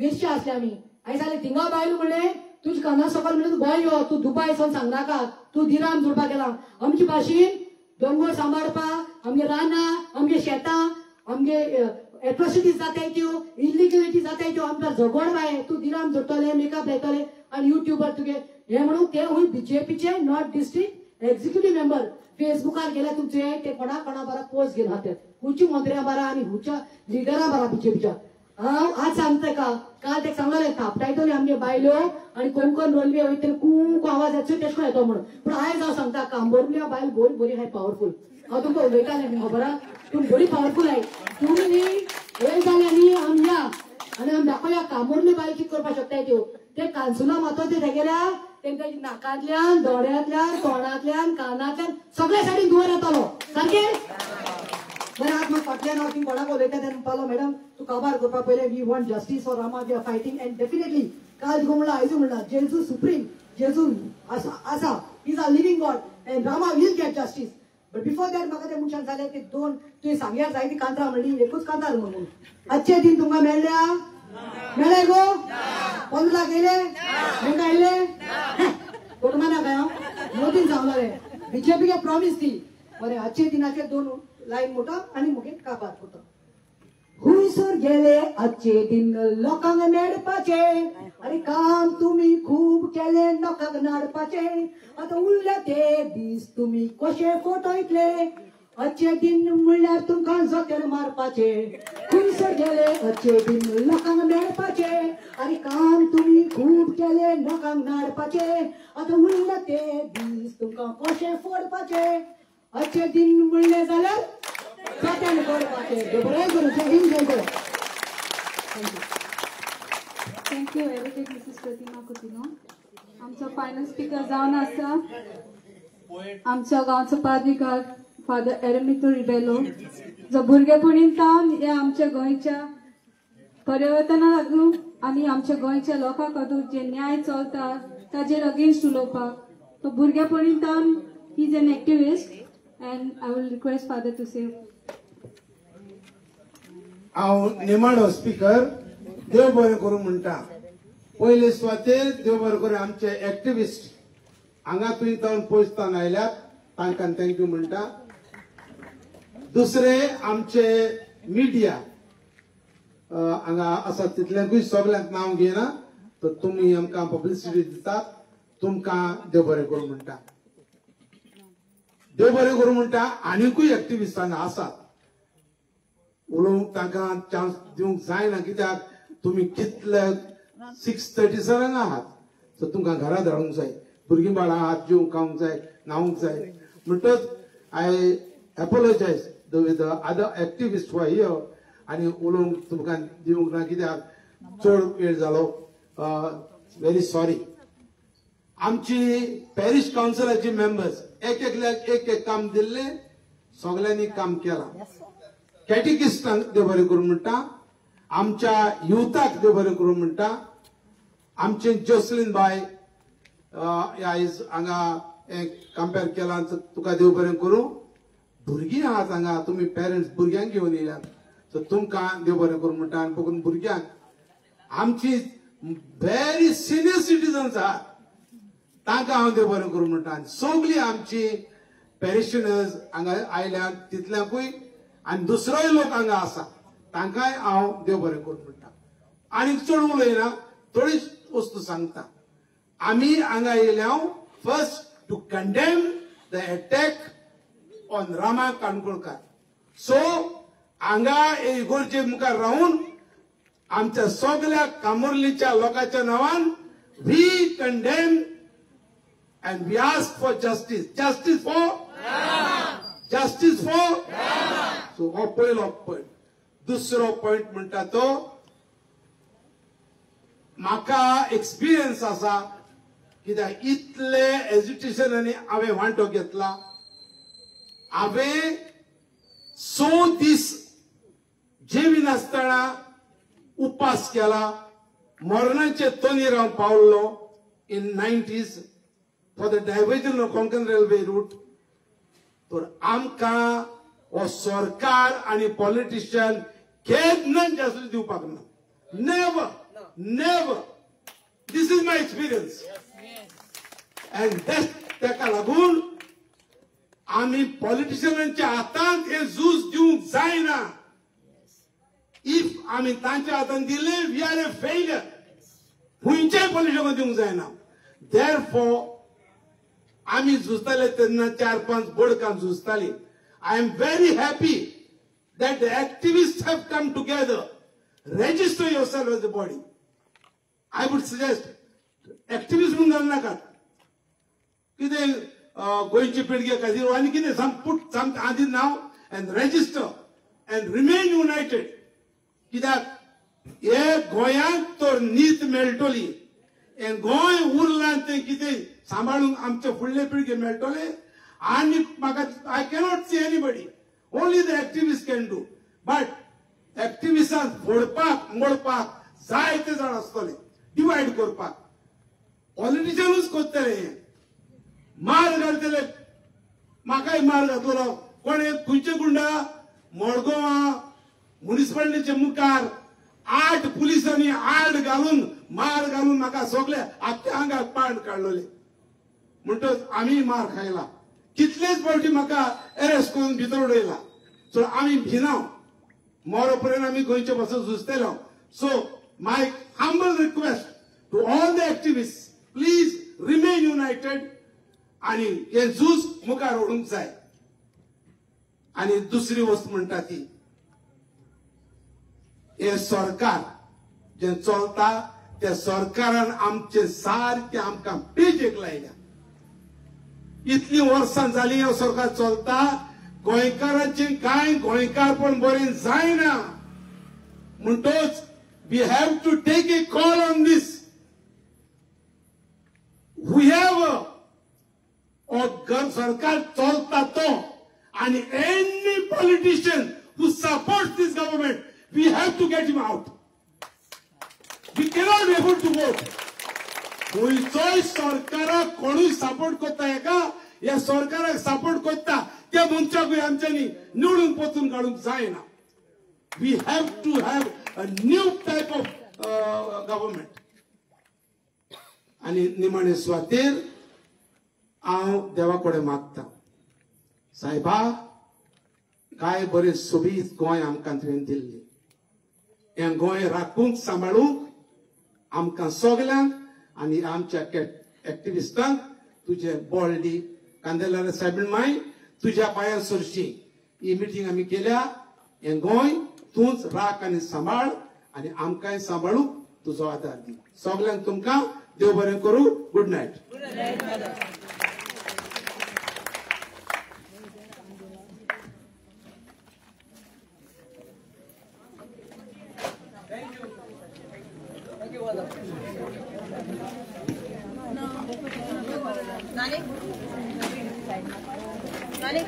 बेश्टे आसले आमी हांवें सांगलें थिंगा बायलो म्हणलें तुजे काना सकल म्हणलें तूं गोंय यो तूं दुबय सोन सांगनाका तूं दिराम जोडपाक गेला आमचे भाशेन दोंगर सांबाळपाक आमगे रानां आमगे शेतां आमगे एट्रोसिटीज जाताय त्यो इलिगलिटी जाताय त्यो आमकां झगड बाय तूं दिराम जोडटले मेकअप लायतले आनी युट्यूबर तुगे हे म्हणून ते खूंय बीजेपीचे नॉर्थ डिस्ट्रिक्ट एक्झिक्युटिव्ह मेंबर फेसबुकार गेले तुमचे ते कोणा बारा पोस्ट घेवन हातात हुंची मंत्र्या बारा आनी हुंच्या लिडरा बारा बीजेपीच्या हांव आज सांगता का काल ते सांगलें थापटायतले आमगे बायल्यो आनी कोंकण रेल्वे वयतले खूब आवाज येता तेश कोन येतो म्हणून पूण आयज हांव सांगता कांबोरल्या बायल बरी बरी हाय पावरफूल हांव तुमकां उलयतालें न्ही खबर आहा पूण बरी पावरफूल हाय तुमी न्ही हे जाले न्ही आमी या आनी आमी दाखोवया कांबोरली बायल कितें करपाक शकताय त्यो ते कांसुला मातोवचे तेगेल्या तेंका नाकांतल्यान दोळ्यांतल्यान तोंडांतल्यान कानांतल्यान सगळे सायडीन दुवर येतालो सारकें बरें आज म्हाका फाटल्यान हांव थिंग कोणाक उलयता तेन्ना म्हणपालो मॅडम तूं काबार करपा पयलें we want justice for Rama we are fighting and definitely काल तुका म्हणला आयजू म्हणला जेजू सुप्रीम जेजू आसा is a living god and Rama will get justice but before that म्हाका ते मनशान जालें ते दोन तुवें सांग्यार जायतीं कांतरां म्हणली एकूच कांतार म्हणून आजचे दिन तुमकां मेळ्ळ्या मेळ्ळे गो 15 लाख येयले तुमकां आयले कोटमाना काय हांव मोदीन सांगलें बीजेपीक प्रॉमिस दी बरें आजचे दिनाचे दोन लायन मोठा आनी मुगे काबार करता हुंयसर गेले आजचे दिन लोकांक मेळपाचे आनी काम तुमी खूब केले लोकांक नाडपाचे आतां उरले ते दीस तुमी कशे फोटोयतले आजचे दिन म्हणल्यार तुमकां जोतेर मारपाचे हुंयसर गेले आजचे दिन लोकांक मेळपाचे आनी काम तुमी खूब केले लोकांक नाडपाचे आतां उरले ते दीस तुमकां कशे फोडपाचे आजचे दिन म्हणले जाल्यार जोतेर करपाचे बरें करून जय हिंद जय Goa thank you advocate Mrs Pratima Coutinho आमचो फायनल स्पीकर जावन आसा आमच्या गांवचो पदाधिकारी फादर एरेमितो रिबेलो जो भुरगेपणींतल्यान हे आमच्या गोंयच्या परिवर्तना लागून आनी आमच्या गोंयच्या लोकां खातीर जे न्याय चलता ताजेर अगेन्स्ट उलोवपाक तो भुरगेपणींतल्यान he is an activist and I will request father to say हांव निमाणो स्पीकर देव बरें करूं म्हणटा पयले सुवातेर देव बरें करूं आमचे एक्टिविस्ट हांगा तुवें जावन पोचतान आयल्यात तांकां थँक्यू म्हणटा दुसरे आमचे मिडिया हांगा आसा तितल्यांकूय सगळ्यांक नांव घेयना तर तुमी आमकां पब्लिसिटी दितात तुमकां देव बरें करूं म्हणटा देव बरें करूं म्हणटा आनीकूय एक्टिविस्ट हांगा आसात उलोवंक तांकां चान्स दिवंक जायना कित्याक तुमी कितले 6:37 आहात सो तुमकां घरा धाडूंक जाय भुरगीं बाळां हात जेवंक खावंक जाय न्हावंक जाय म्हणटच I apologise with the other activist who are here आनी उलोवंक तुमकां दिवंक ना कित्याक चड वेळ जालो व्हेरी सॉरी आमची पॅरिश कावन्सिलाची मेंबर्स एक एक काम दिल्ले सगळ्यांनी काम केलां कॅटेकिस्टांक देव बरें करूं म्हणटा आमच्या युथाक देव बरें करूं म्हणटा आमचे जोसलीन बाय आयज हांगा कंपेर केला तुका देव बरें करूं भुरगीं आहात हांगा तुमी पेरंट्स भुरग्यांक घेवन येयल्यात सो तुमकां देव बरें करूं म्हणटा आनी बघून भुरग्यांक आमची व्हेरी सिनियर सिटीजन्स आहात तांकां हांव देव बरें करूं म्हणटा आनी सगळीं आमची पॅरिशनर्स हांगा आयल्यात तितल्यांकूय आनी दुसरोय लोक हांगा आसा तांकांय हांव देव बरें करूं म्हणटा आनी चड उलयना थोडीच वस्तू सांगता आमी हांगा येयल्या first to condemn the attack on Rama Kankonkar so हांगा इगोर्जे मुखार रावन आमच्या सगळ्या कांबोर्लीच्या लोकांच्या नांवान we condemn and we ask for justice. Justice for? Justice for? So हो पयलो पॉइंट दुसरो पॉइंट म्हणटा तो म्हाका एक्सपिरियन्स आसा कित्याक इतले एज्युकेशनांनी हांवें वांटो घेतला. हांवें 100 दीस जेविनासतना उपास केला. मरणाचे तोंडीर हांव पावल्लो in 90s for the diversion of Konkan railway route. तर आमकां हो सरकार आणि पॉलिटिशियन केन्ना जासूस दिवपाक ना. Never never. This is my experience. And तेका लागून आमी पॉलिटिशियनांच्या हातांत हे झूज दिवंक जायना. इफ आमी तांच्या हातांत दिले वी आर ए फेल्युअर. खंयच्याय पॉलिटिशियनाक दिवंक जायना. देरफॉर आमी झुजताले तेन्ना 4-5 बोडकां झुजताली. I am very happy that the activists have come together. Register yourself as a body. I would suggest activists म्हणून जावं नाकात. कितें गोंयची पिळगे खातीर आनी कितें put some आदी नाव and register and remain united. कित्याक हे गोंयांत तर नीत मेळटली. गोंय उरलां तें कितें सांबाळूंक आमचे फुडले पिळगे मेळटले. आणि म्हाका I cannot see anybody. Only the activist can do. But एक्टिविस्टांक फोडपाक मोडपाक जायते जाण आसतले. डिवायड करपाक पॉलिटिशियनूच करतले. हे मार घालतले. म्हाकाय मार घातलो. कोण खंयचे गुंडा मडगांवां म्युनिसिपालिटीचे मुखार 8 पुलिसांनी आड घालून मार घालून म्हाका सगळे आख्या आंगाक पाड काडलोले. म्हणटच आमी मार खायला. कितलेच फावटी म्हाका अरेस्ट करून भितर उडयला. सो आमी भिना. मरोपर्यंत आमी गोंयचे पासून झुजतलो. So my humble request to all the activist, please remain united आणि हे झूज मुखार ओडूंक जाय. आणि दुसरी वस्त म्हणटा ती हे सरकार जे चलता त्या सरकारान आमचे सारखे आमकां पेजेक लायल्या. इतली वर्सां जाली हे सरकार चलता. गोंयकारांचे कांय गोंयकारपण बरें जायना. म्हणटच we have to take a call on this. We have सरकार चलता तो आणि any politician who supports this government we have to get him out. We cannot be able to vote. खंयचोय सरकाराक कोणूय सपोर्ट करता हेका या सरकाराक सपोर्ट करता त्या मनशाकूय आमच्यांनी निवडून पोचून काडूंक जायना. We have to have a new type of government. आणि निमाणे सुवातेर हांव देवा कडेन मागता. सायबा काय बरें सोबीत गोंय आमकां तुवें दिल्लें. हें गोंय राखूंक सांबाळूंक आमकां सगल्यांक आणि आमच्या एक्टिविस्टांक तुझे बळ दी. कांदेलार साहेबीण माय तुझ्या पांयार सरशी. ही मिटींग आमी केल्या. हें गोंय तूंच राख आनी सांबाळ आणि आमकांय सांबाळूंक तुजो आदार दी. सगल्यांक तुमकां देव बरें करूं. Good night. नानी